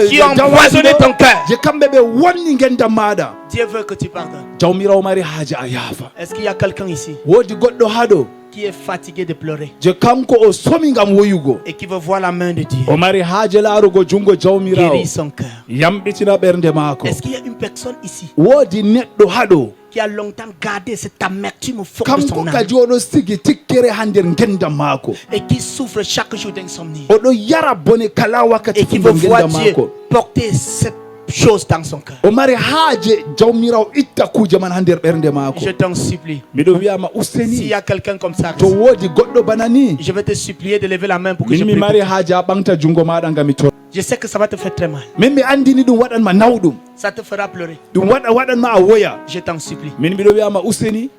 qui ont empoisonné ton cœur. je kamɓe ɓe wonni gendam maɗa Dieu veut que tu pardonnes. jawmirawo mari haaje a yaafa Est-ce qu'il y a quelqu'un ici woodi goɗɗo haɗo qui est fatigué de pleurer je kanko o somi ngam woyugo et qui veut voir la main de Dieu o mari haaje laarugo jungo jawmirawo guérir son cœur? yamɓitina ɓernde maako Est-ce qu'il y a une personne ici woodi neɗɗo haɗo qui a longtemps gardé cette amertume au fond de kanko son âme kadi oɗo sigi tikkere ha nder gendam maako et qui souffre chaque jour d'insomnie oɗo yara bone kala wakkati et qui fu veut nder voir gendam Dieu maako porter cette chose dans son cœur? o mari haaje jawmirawo itta kuuje man ha nder ɓernde maako Je t'en supplie. miɗo wiyama S'il usteni y a quelqu'un comme ça, to woodi goɗɗo bana ni je vais te supplier de lever la main pour que je min mi prie. mari haaje a ɓamta jungo maɗa ngam mi to Je sais que ça va te faire très mal. min mi andini ɗum waɗanma nawɗum Ça te fera pleurer. ɗum waɗanma a woya Je t'en supplie. min miɗo wiyama usteni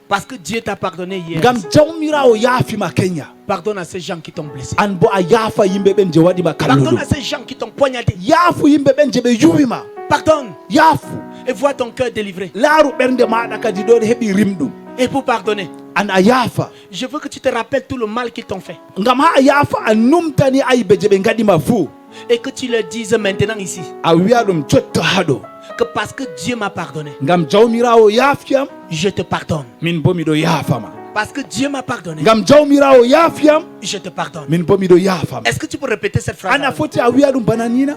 Parce que Dieu t'a pardonné hier. ngam jawmirawo yaafima kenya Pardonne à ces gens qui t'ont blessé. an bo a yaafa yimɓe ɓen je waɗima Pardonne kalluɗum à ces gens qui t'ont poignardé. yaafu yimɓe ɓen je ɓe yuwima Pardonne yaafu et vois ton cœur délivré. laaru ɓernde maɗa kadi ɗo ɗe heeɓi rimɗum Et pour pardonner, an a yaafa je veux que tu te rappelles tout le mal qu'ils t'ont fait. ngam ha a yaafa a numtani aybe je ɓe gaɗima fuu Et que tu leur dises maintenant ici a wiya ɗum jotto haɗo que parce que Dieu m'a pardonné, ngam jawmirawo yaafiyam je te pardonne. min bo miɗo yaafama Parce que Dieu m'a pardonné, ngam jawmirawo yaafiyam je te pardonne. min bo miɗo yaafama Est-ce que tu peux répéter cette phrase? ana foti a wiya ɗum bana nina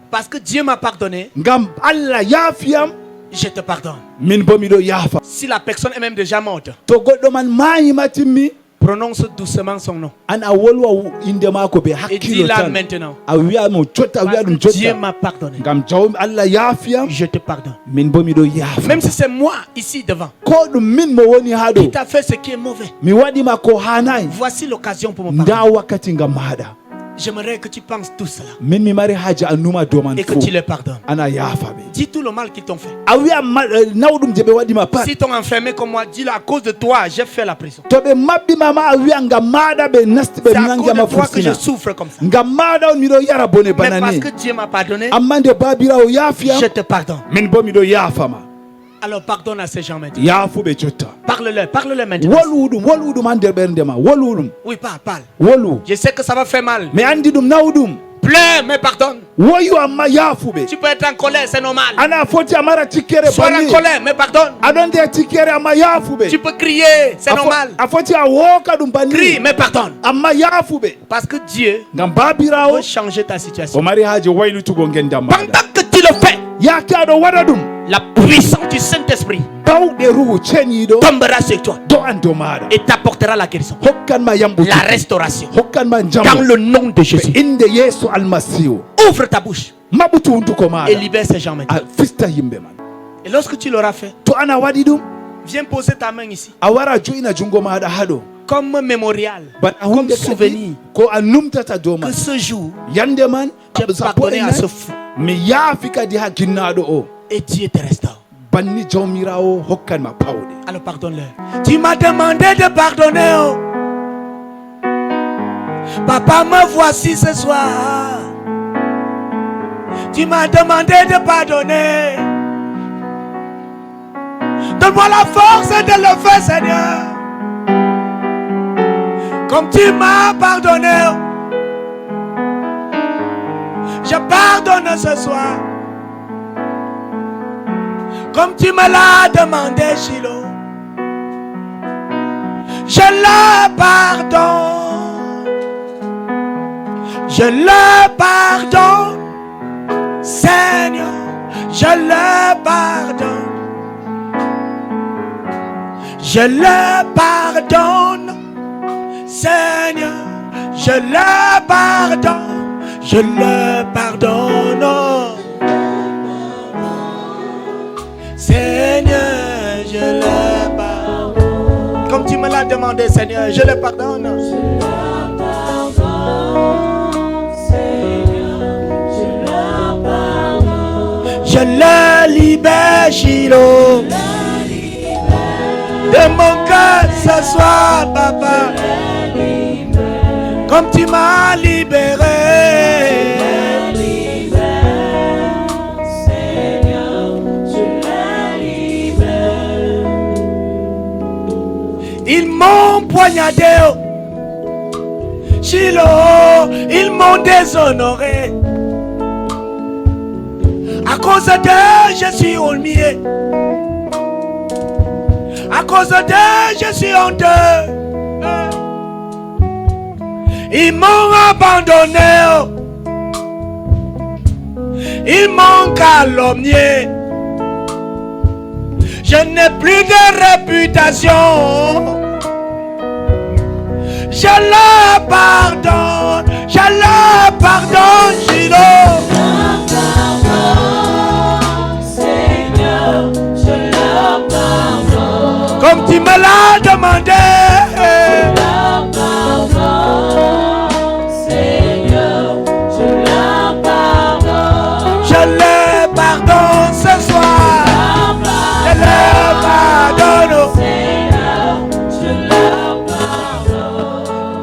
Parce que Dieu m'a pardonné, ngam allah yaafiyam je te pardonne. min bo miɗo yaafa Si la personne est même déjà morte, to goɗɗo man mayima timmi prononce doucement son nom an a wolwa inde maako ɓe et hakkilo dis-la tan maintenant. a wiyamo jotta a wiya Parce ɗum que Dieu jotta m'a pardonné, ngam allah yaafiyam je te pardonne. min bo miɗo yaafa Même si c'est moi ici devant ko ɗum min mo woni ha qui ɗo t'a fait ce qui est mauvais, mi waɗima ko hanayi voici l'occasion pour me pardonner. nda wakkati ngam maɗa J'aimerais que tu penses tout cela min mi mari haaji a numa dow man et que fo tu les pardonnes. ana yaafaɓe Dis tout le mal qu'ils t'ont fait. a wiya nawɗum je ɓe waɗima pat Si t'ont enfermé comme moi, dis-le à cause de toi, j'ai fait la prison. to ɓe maɓɓimama a wiya ngam maɗa ɓe nasti ɓe C'est à cause nangiama de toi que je fursina souffre comme ça. ngam maɗa on miɗo yara bone Mais bana parce ni que Dieu m'a pardonné, amma nde babirawo yaafiyam je te pardonne. min bo miɗo yaafama Alors pardonne à ces gens maintenant. yaafuɓe jotta Parle-leur maintenant. wolu ɗum ha nder ɓernde ma wolu ɗum Oui, parle. wolu Je sais que ça va faire mal. mi andi ɗum nawɗum Pleure, mais pardonne. woyu amma yaafuɓe Tu peux être en colère, c'est normal. ana foti a mara tikkere Sois en banni colère, mais pardonne. aɗon nder tikkere amma yaafuɓe Tu peux crier, c'est normal. a foti a wooka ɗum Crie, banni mais pardonne. amma yaafuɓe Parce que Dieu ngam babirawo veut changer ta o situation. mari haaji waylutugo gendam maɗa Pendant que tu le fais, yaake aɗo waɗa ɗum la puissance du Saint-Esprit bawɗe ruhu ceñiɗo tombera sur toi do an dow maɗa et t'apportera la guérison, hokkanma yamɓutu la restauration. hokkanma Dans jamu le nom de Jésus. inde yeeso almasihu Ouvre ta bouche maɓutu hunduko et maɗa libère ces gens maintenant. a fista yimɓe man Et lorsque tu l'auras fait, to ana waɗi ɗum viens poser ta main ici a wara joƴina jungo maɗa haɗo comme mémorial, bana comme hunde souvenir kadi ko a numtata dow que man ce jour, yande man tu as pardonné à ce fou mi yaafi kadi ha ginnaɗo o et Dieu te restaure. banni jawmirawo hokkanma pawɗe Alors pardonne-leur. Tu m'as demandé de pardonner. Oh. Papa, me voici ce soir. Tu m'as demandé de pardonner. Donne-moi la force de le faire, Seigneur. Comme tu m'as pardonné, je pardonne ce soir. Comme tu me l'as demandé, Shiloh, je le pardonne. Je le pardonne, Seigneur, je le pardonne. Je le pardonne, Seigneur, je le pardonne, je le pardonne. Seigneur, je le pardonne. Comme tu me l'as demandé, Seigneur, je le pardonne. Je le libère, Shiloh, de mon cœur ce soir, Papa. Comme tu m'as libéré. Ils m'ont poignardé, Shiloh, ils m'ont déshonoré. À cause d'eux, je suis humilié. À cause d'eux, je suis honteux. Ils m'ont abandonné. Ils m'ont calomnié. Je n'ai plus de réputation. Je le pardonne. Je le pardonne, Shiloh. Comme tu me l'as demandé. Je le pardonne ce soir. Je le pardonne.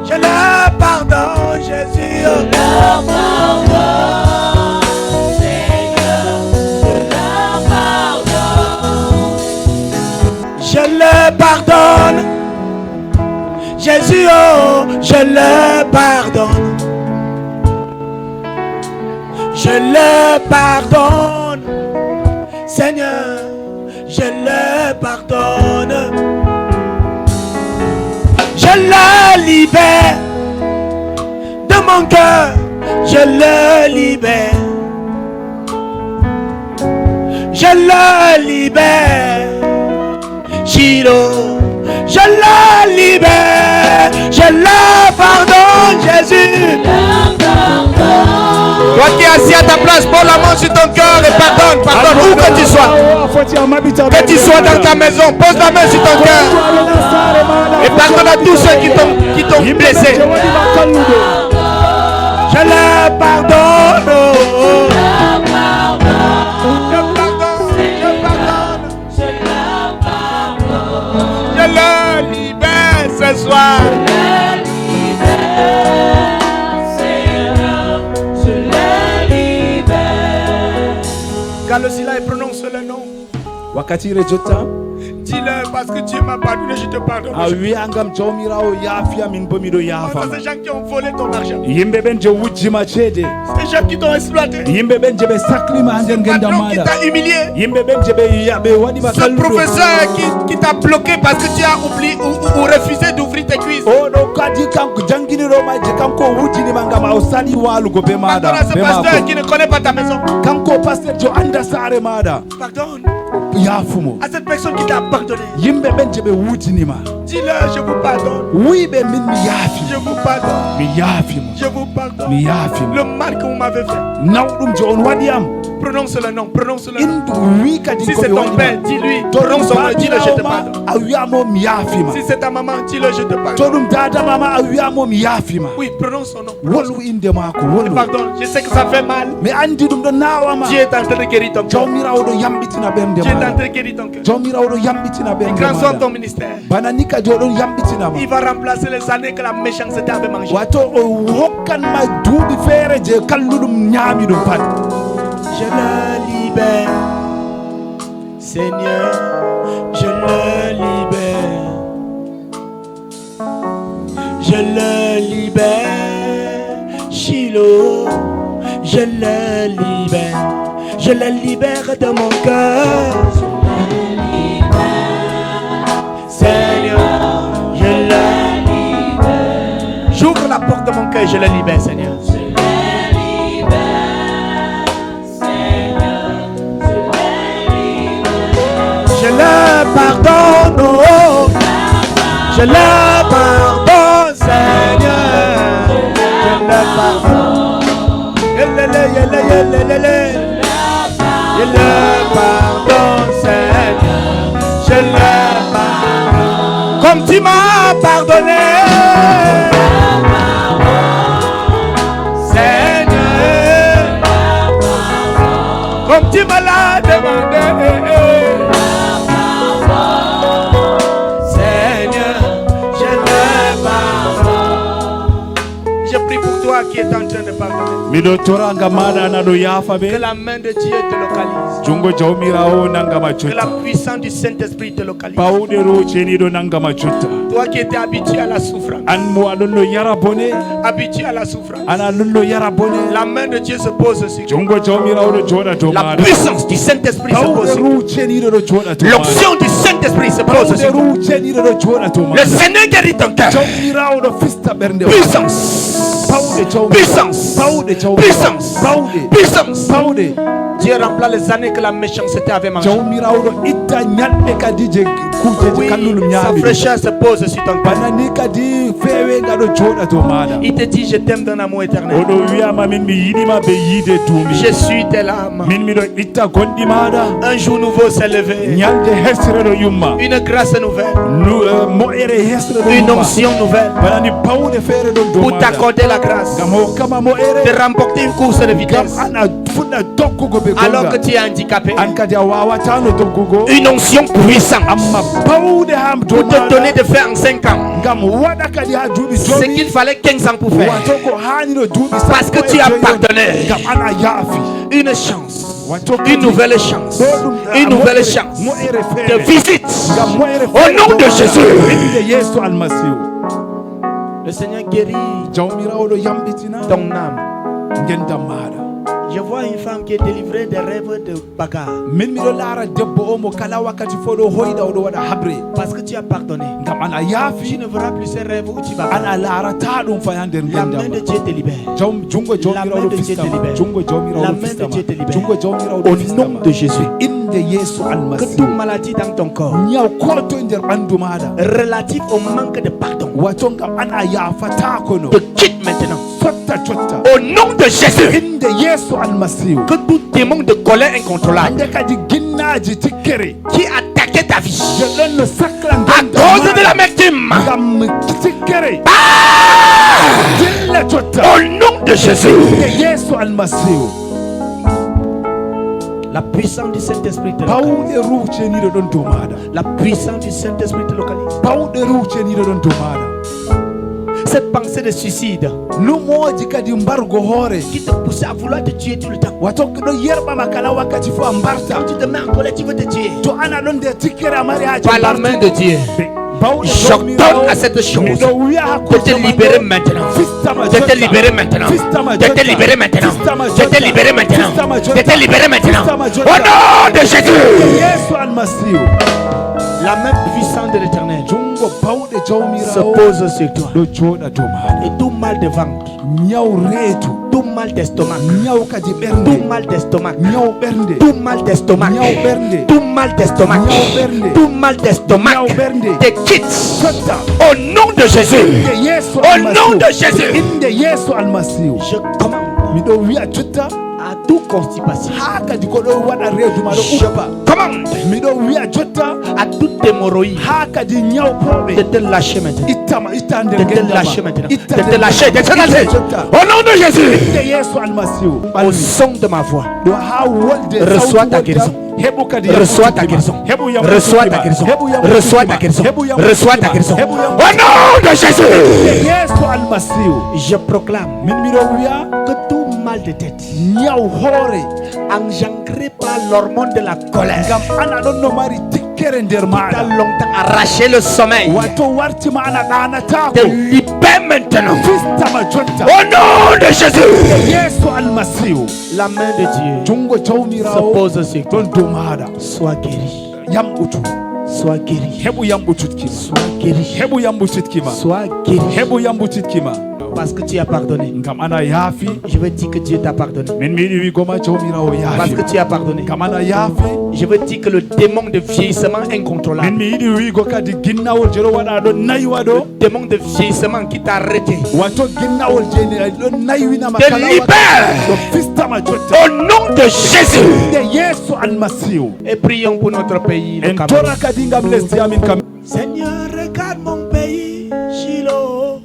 Je le pardonne, Jésus. Je le pardonne, Jésus, oh, je le pardonne. Je le pardonne, Seigneur, je le pardonne. Je le libère de mon cœur, je le libère. Je le libère. Shiloh, je le libère, je le pardonne, Jésus. Toi qui es assis à ta place, pose la main sur ton cœur et pardonne, pardonne, où que tu sois. Que tu sois dans ta maison, pose la main sur ton cœur et pardonne à tous ceux qui t'ont blessé. Je le pardonne. Je le libère ce soir. Garde-le là et prononce le nom. wakati rejota Dis-le parce que Dieu m'a pardonné, je te pardonne. awiangam jomirawo yafia min bomido Face à yafa ces gens qui ont volé ton argent, yimbe benje wujjima chede ces gens qui t'ont exploité, yimbe benje be saklima handen ce genda patron qui mada t'a humilié, yimbe benje be yabe wadi ce bakalludo professeur qui t'a bloqué parce que tu as oublié ou refusé d'ouvrir tes cuisses. o do kadi kanko janginiɗo maje kanko wujjinima ngam a sali walugo be Pardonne maɗa à ce be pasteur mako qui ne connaît pas ta maison. kanko pasteur jo anda saare maɗa Pardonne yafumo à cette personne qui t'a pardonné. yimɓe ɓen je ɓe wujinima Dis-le, je vous pardonne. wuyɓe min mi yaafi Je vous pardonne. mi yaafimo Je vous pardonne. mi yaafimo Le mal que vous m'avez fait. nawɗum jo on waɗi am Prononce le nom, prononce le nom. indu wi kadi Si ko c'est ɓe ton père, waɗima dis-lui. to Prononce son nom, dis-le, je te babirawo pardonne. pardon. awiyamo mi yafima Si c'est ta maman, dis-le, je te pardonne. todum dada mama awiyamo mi yafima Oui, prononce son nom. wolu inde mako wolu Pardon, je sais que ça fait mal. mi andi dum do nawama Dieu est en train de guérir ton cœur. jawmirawo do yambitina bernde Dieu est en ma train de guérir ton cœur. jawmirawo do yambitina bernde Grand soit ton ma ministère. bana nika jodon yambitina ma Il va remplacer les années que la méchanceté avait mangé. wato o hokkanma duuɓi feere je kalluɗum ñaami ɗum pat Je le libère, Seigneur, je le libère. Je le libère, Shiloh, je le libère. Je le libère de mon cœur. Seigneur, je le libère. J'ouvre la porte de mon cœur, je le libère, Seigneur. Je le pardonne, oh, je le pardonne, Seigneur, je le pardonne. Je le pardonne, Seigneur, je le pardonne. Comme tu m'as pardonné, Seigneur, comme tu me l'as demandé. Qui est en train de pardonner. miɗo toranga maɗa naɗo yafa Que ɓe la main de Dieu te localise. jungo jawmirawo nangama Que la cotta puissance du Saint-Esprit te localise. bawɗe roceniɗo nangama cotta Toi qui étais habitué à la souffrance. an mo aɗon no yara bone Habitué à la souffrance. ana ɗon no yara bone La main de Dieu se pose sur toi. jungo jawmirawo ɗo joɗa to La maɗa puissance du Saint-Esprit se pose bawɗe sur toi. ruceniɗo ɗo joɗa to maɗa L'onction du Saint-Esprit se pose bawɗe sur toi. ruceniɗo ɗo joɗa to Le maɗa Seigneur guérit ton cœur. jawmirawo ɗo fista ɓernde Puissance. bawɗe jawmi Puissance. bawɗe jawmi Puissance. bawɗe Puissance. bawɗe Dieu remplace les années que la méchanceté avait mangé. jawmirawo ɗo itta ñalɗe kadi je kujeji Oui, kallulum sa ñaami ɗum. fraîcheur se pose sur ton cœur. banani kadi fewenga ɗo joɗa to maɗa Il te dit, je t'aime d'un amour éternel. oɗo wiyama min mi yiɗima ɓe yiide duumi Je suis tes larmes. min miɗo itta gonɗi maɗa Un jour nouveau s'est levé. ñalde hesre ɗo yumma Une grâce nouvelle. moƴere hesre ɗo Une yumma onction nouvelle. banani pawɗe feere ɗon dow Pour maɗa t'accorder la grâce ngam hokkama moƴere de remporter une course de ngam vitesse. ana fuɗɗa doggugo ɓe Alors que gonga tu es handicapé. an kadi a wawatano doggugo Une onction puissante amma pawɗe ha dow pour te donner maɗa de faire en 5 ans ngam waɗa kadi ha duuɓi ce jomi qu'il fallait 15 ans pour faire. wato ko hanino duuɓi Parce que tu as pardonné. ngam ana yaafi Une chance. wato Une nouvelle chance. Une nouvelle chance de visite. Au nom de Jésus. inde yeeso almasihu Le Seigneur guérit jawmirawo ɗo yamɓitina ton âme. gendam maɗa Je vois une femme qui est délivrée des rêves de bagarre. min miɗo laara debbo o mo kala wakkati fo ɗo hoyɗa oɗo waɗa habre Parce que tu as pardonné. ngam ana Tu yaafi ne verras plus ces rêves où tu vas. ana laarata ɗum fay ha nder La main de gendam Dieu te libère. jungo jawmirawo main ɗo de Dieu te fistama libère. jungo La jawmirawo main ɗo de fistama Dieu te libère. jungo jawmirawo Au ɗo nom fistama de Jésus. inde yeeso Que almasihu toute maladie dans ton corps ñaw ko to nder ɓandu maɗa relative au manque de pardon wato ngam ana yaafata kono te quitte maintenant. sotta cotta Au nom de Jésus. inde yeeso almasihu Que tout démon de colère incontrôlable ande kadi ginnaji tikkere qui attaquait ta vie je ɗon no sakla à cause de l'amertume. ngam tikkere dilla cotta Au nom de Jésus. inde yeeso almasihu La puissance du Saint-Esprit te localise. pawɗe ruceniɗo ɗon dow maɗa La puissance du Saint-Esprit te localise. pawɗe ruceniɗo ɗon dow maɗa Cette pensée de suicide lumoji kadi mbargo hoore qui te pousse à vouloir te tuer tout le temps. wato ɗo yerɓama kala wakkati fo a mbarta Quand tu te mets en colère, tu veux te tuer. to ana ɗon nder tikkere a mari haje Par la main de Dieu. J'ordonne à cette chose de te libérer maintenant. De te libérer maintenant. De te libérer maintenant. De te libérer maintenant. De te libérer maintenant. Au nom de Jésus. yeeso almasihu La main puissante de l'Éternel jungo bawɗe se jawmirawo pose sur toi. ɗo joɗa dow maɗa Et tout mal de ventre, ñaw reedu tout mal d'estomac, ñaw kadi tout ɓernde mal d'estomac, ñaw ɓernde tout mal d'estomac, ñaw ɓernde tout mal d'estomac, tout mal d'estomac, te quitte. sotta Au nom de Jésus. inde yeeso Au nom de almasihu Jésus. inde yeeso almasihu Je commande miɗo wiya jotta à toute constipation. haka dikodo wada redu malo ubaba Commande mido wiya jotta à toute hémorroïde haka di nyaw de pobe te lâcher maintenant. itama itande De te lâcher maintenant. De te lâcher. De te lâcher. Au nom de Jésus. yesu almasihu Au son de ma voix. do ha wolde Reçois ta guérison. Reçois ta guérison. Reçois ta guérison. Reçois ta guérison. Reçois ta guérison. Au nom de Jésus. yesu almasihu Je proclame min mido wiya que tout mal de tête nyaw hore engendré par l'hormone de la colère gam ana don no mari tikkere nder t'a maada longtemps arraché le sommeil wato wartima ana danata te ko libère maintenant. fistama jotta Au nom de Jésus. yesu almasihu La main de Dieu jungo se jawmirawo pose sur toi. don do maada Sois guéri. yambutu Sois guéri. hebu yambututkima Sois guéri. hebu yambututkima Sois guéri. hebu yambututkima Parce que tu as pardonné. ngam ana yaafi Je veux dire que Dieu t'a pardonné. min mi yiɗi wigoma jawmirawo Parce que yaafi tu as pardonné. ngam ana yaafi Je veux dire que le démon de vieillissement min incontrôlable, mi yiɗi wigo kadi ginnawol je ɗo waɗa ɗo nayiwa ɗo démon de vieillissement qui t'a arrêté, wato ginnawol jeni ɗo nayiwinama te kala libère ɗo fistama jotta au nom de Jésus. de yesu almasihu Et prions pour notre pays, le en Cameroun. tora kadi ngam lesdi amin kam Seigneur, regarde mon pays, Shiloh.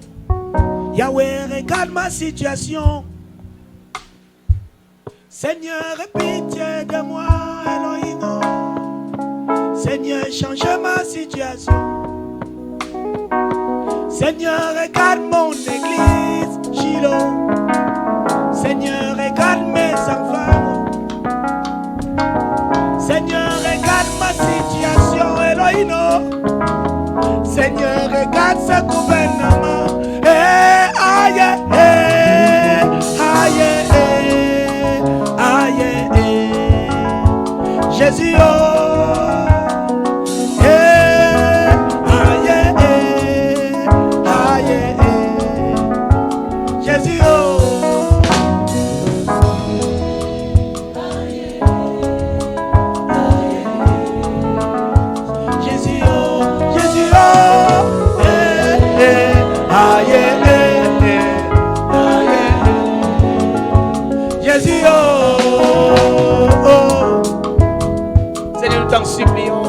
Yahweh, regarde ma situation. Seigneur, aie pitié de moi, Elohim. Seigneur, change ma situation. Seigneur, regarde mon église, Shiloh. Seigneur, regarde mes enfants. Seigneur, regarde ma situation, Elohim. Seigneur, regarde ce gouvernement. Aïe, aïe, aïe, aïe, aïe, Jésus, oh. Aïe, aïe, Jésus, oh. Jésus, oh, Jésus, oh, aïe, Jésus, oh, Seigneur, nous t'en supplions.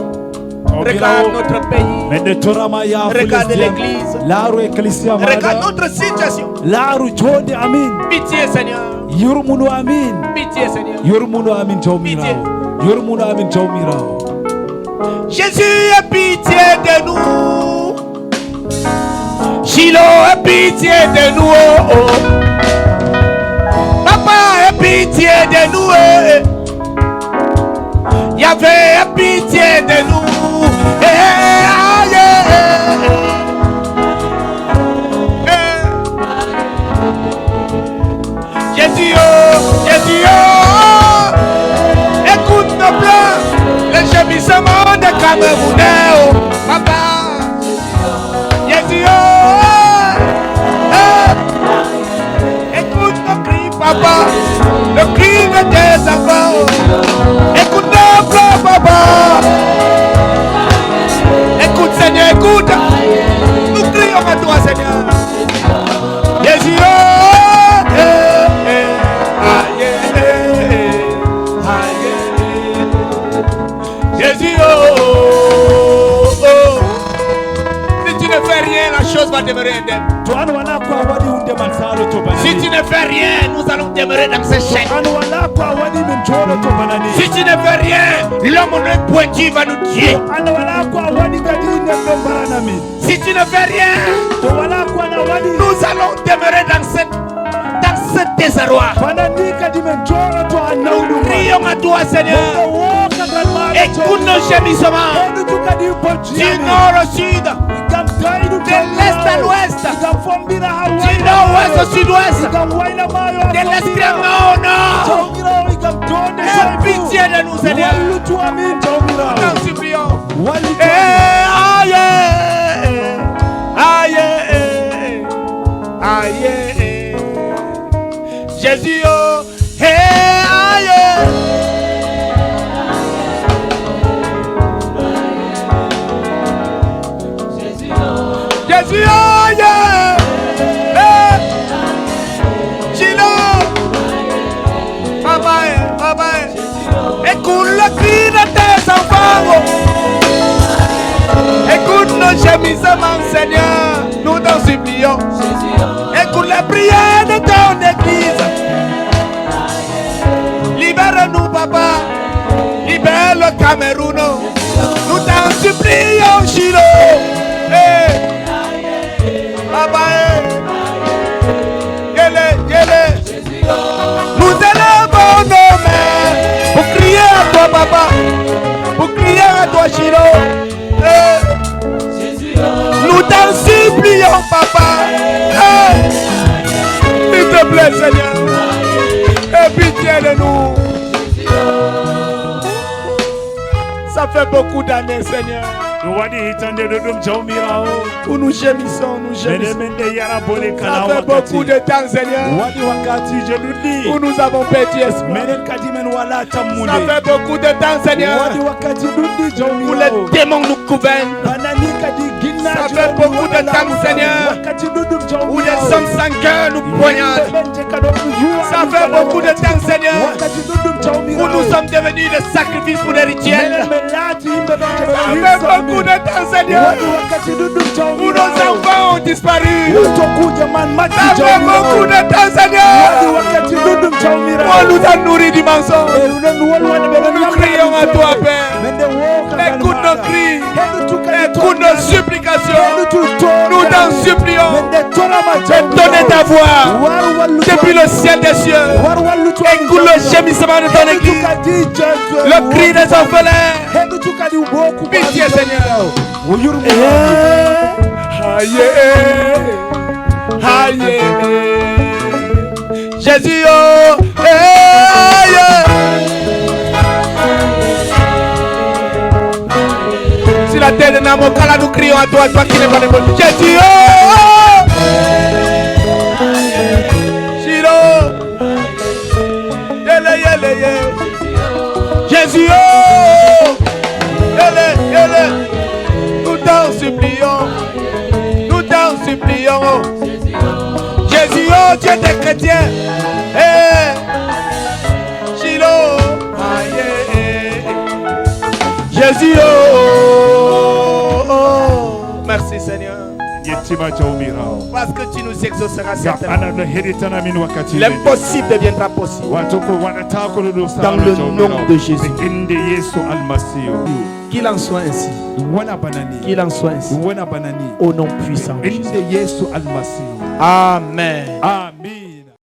Regarde notre pays. mende torama yaafo Regarde lesdi am. l'église. laaru ecclesia Regarde maɗa notre situation. laaru jooɗe amin Pitié, Seigneur. yurmunu amin Pitié, Seigneur. yurmunu amin jawmirawo yurmunu amin jawmirawo Jésus, aie pitié de nous. Shiloh, aie pitié de nous. Oh, oh. Papa, aie pitié de nous. Yahweh, aie pitié de nous. Aïe, Jésus, oh, Jésus, oh. Écoute nos pleurs, les gémissements des Camerounais, oh, papa. Jésus, oh, écoute nos cris, papa, le cri de tes enfants, oh. Écoute nos pleurs, papa. Écoute, Seigneur, écoute. Nous crions à toi, Seigneur. Jésus, oh, aïe, aïe. Jésus, oh, oh. Si tu ne fais rien, la chose va demeurer indemne. to an wala ko a waɗi hunde man saalo to bana Si ni tu ne fais rien, nous allons demeurer dans ces chaînes. an wala ko a waɗi min jooɗo to bana ni Si tu ne fais rien, l'homme ne pointu va nous tuer. an wala ko a waɗi kadi neɗɗo mbarana min Si tu ne fais rien, to wala ko ana waɗi nous allons demeurer dans ce désarroi. bana ni kadi min jooɗoto a nawɗuma Prions à toi, Seigneur. wokagal maɗa Écoute nos gémissements. heɗutu kadi Du bojjiami nord au sud, gam tawiɗu de l'est à l'ouest, gam fombina ha du nord-ouest au sud-ouest, gam wayna mayo de l'extrêmement au nord. jawmirawo gam donde Aie pitié de nous, Seigneur. wallutu amin jawmirawo Nous supplions. wallitu Aïe, aïe, aïe, Jésus, oh, aïe. Jésus, aïe, Shiloh, Papa, Écoute nos gémissements, Seigneur, nous t'en supplions. Écoute les prières de ton église. Libère-nous, papa. Libère le Cameroun. Nous t'en supplions, Chilo. Papa, nous élevons nos mains pour crier à toi, papa. Pour crier à toi, Chilo. Nous t'en supplions, papa. S'il te plaît, Seigneur. Aie pitié de nous. Ça fait beaucoup d'années, Seigneur. Où nous gémissons, nous gémissons. Ça fait beaucoup de temps, Seigneur. Où nous avons perdu espoir. Ça fait beaucoup de temps, Seigneur. Où les démons nous gouvernent. Ça fait beaucoup de temps, Seigneur. Où les hommes sans cœur nous poignardent. Ça fait beaucoup de temps, Seigneur. Où nous sommes devenus des sacrifices pour les rituels. Ça fait beaucoup de temps, Seigneur. Où nos enfants ont disparu. Ça fait beaucoup de temps, Seigneur. Où on nous a nourris du mensonge. Nous crions à toi, Père. Écoute nos cris. Écoute nos supplications. Nous t'en supplions de donner ta voix depuis le ciel des cieux. Écoute le gémissement de ton église, le cri des orphelins. Pitié, Seigneur. Aïe, aïe, Jésus, oh, aïe. Si la terre de Namokala, nous crions à toi, toi qui n'es pas de bon. Jésus, oh, Shiro, yele, yele, yele. Jésus, oh, yele, yele. Nous t'en supplions, nous t'en supplions, oh. Jésus, oh, Dieu des chrétiens, eh, Shiro, aïe, Jésus, oh, oh, merci Seigneur. Parce que tu nous exauceras certainement. L'impossible deviendra possible. Dans le nom de Jésus. Qu'il en soit ainsi. Qu'il en soit ainsi. Au nom puissant de Jésus. Amen. Amen.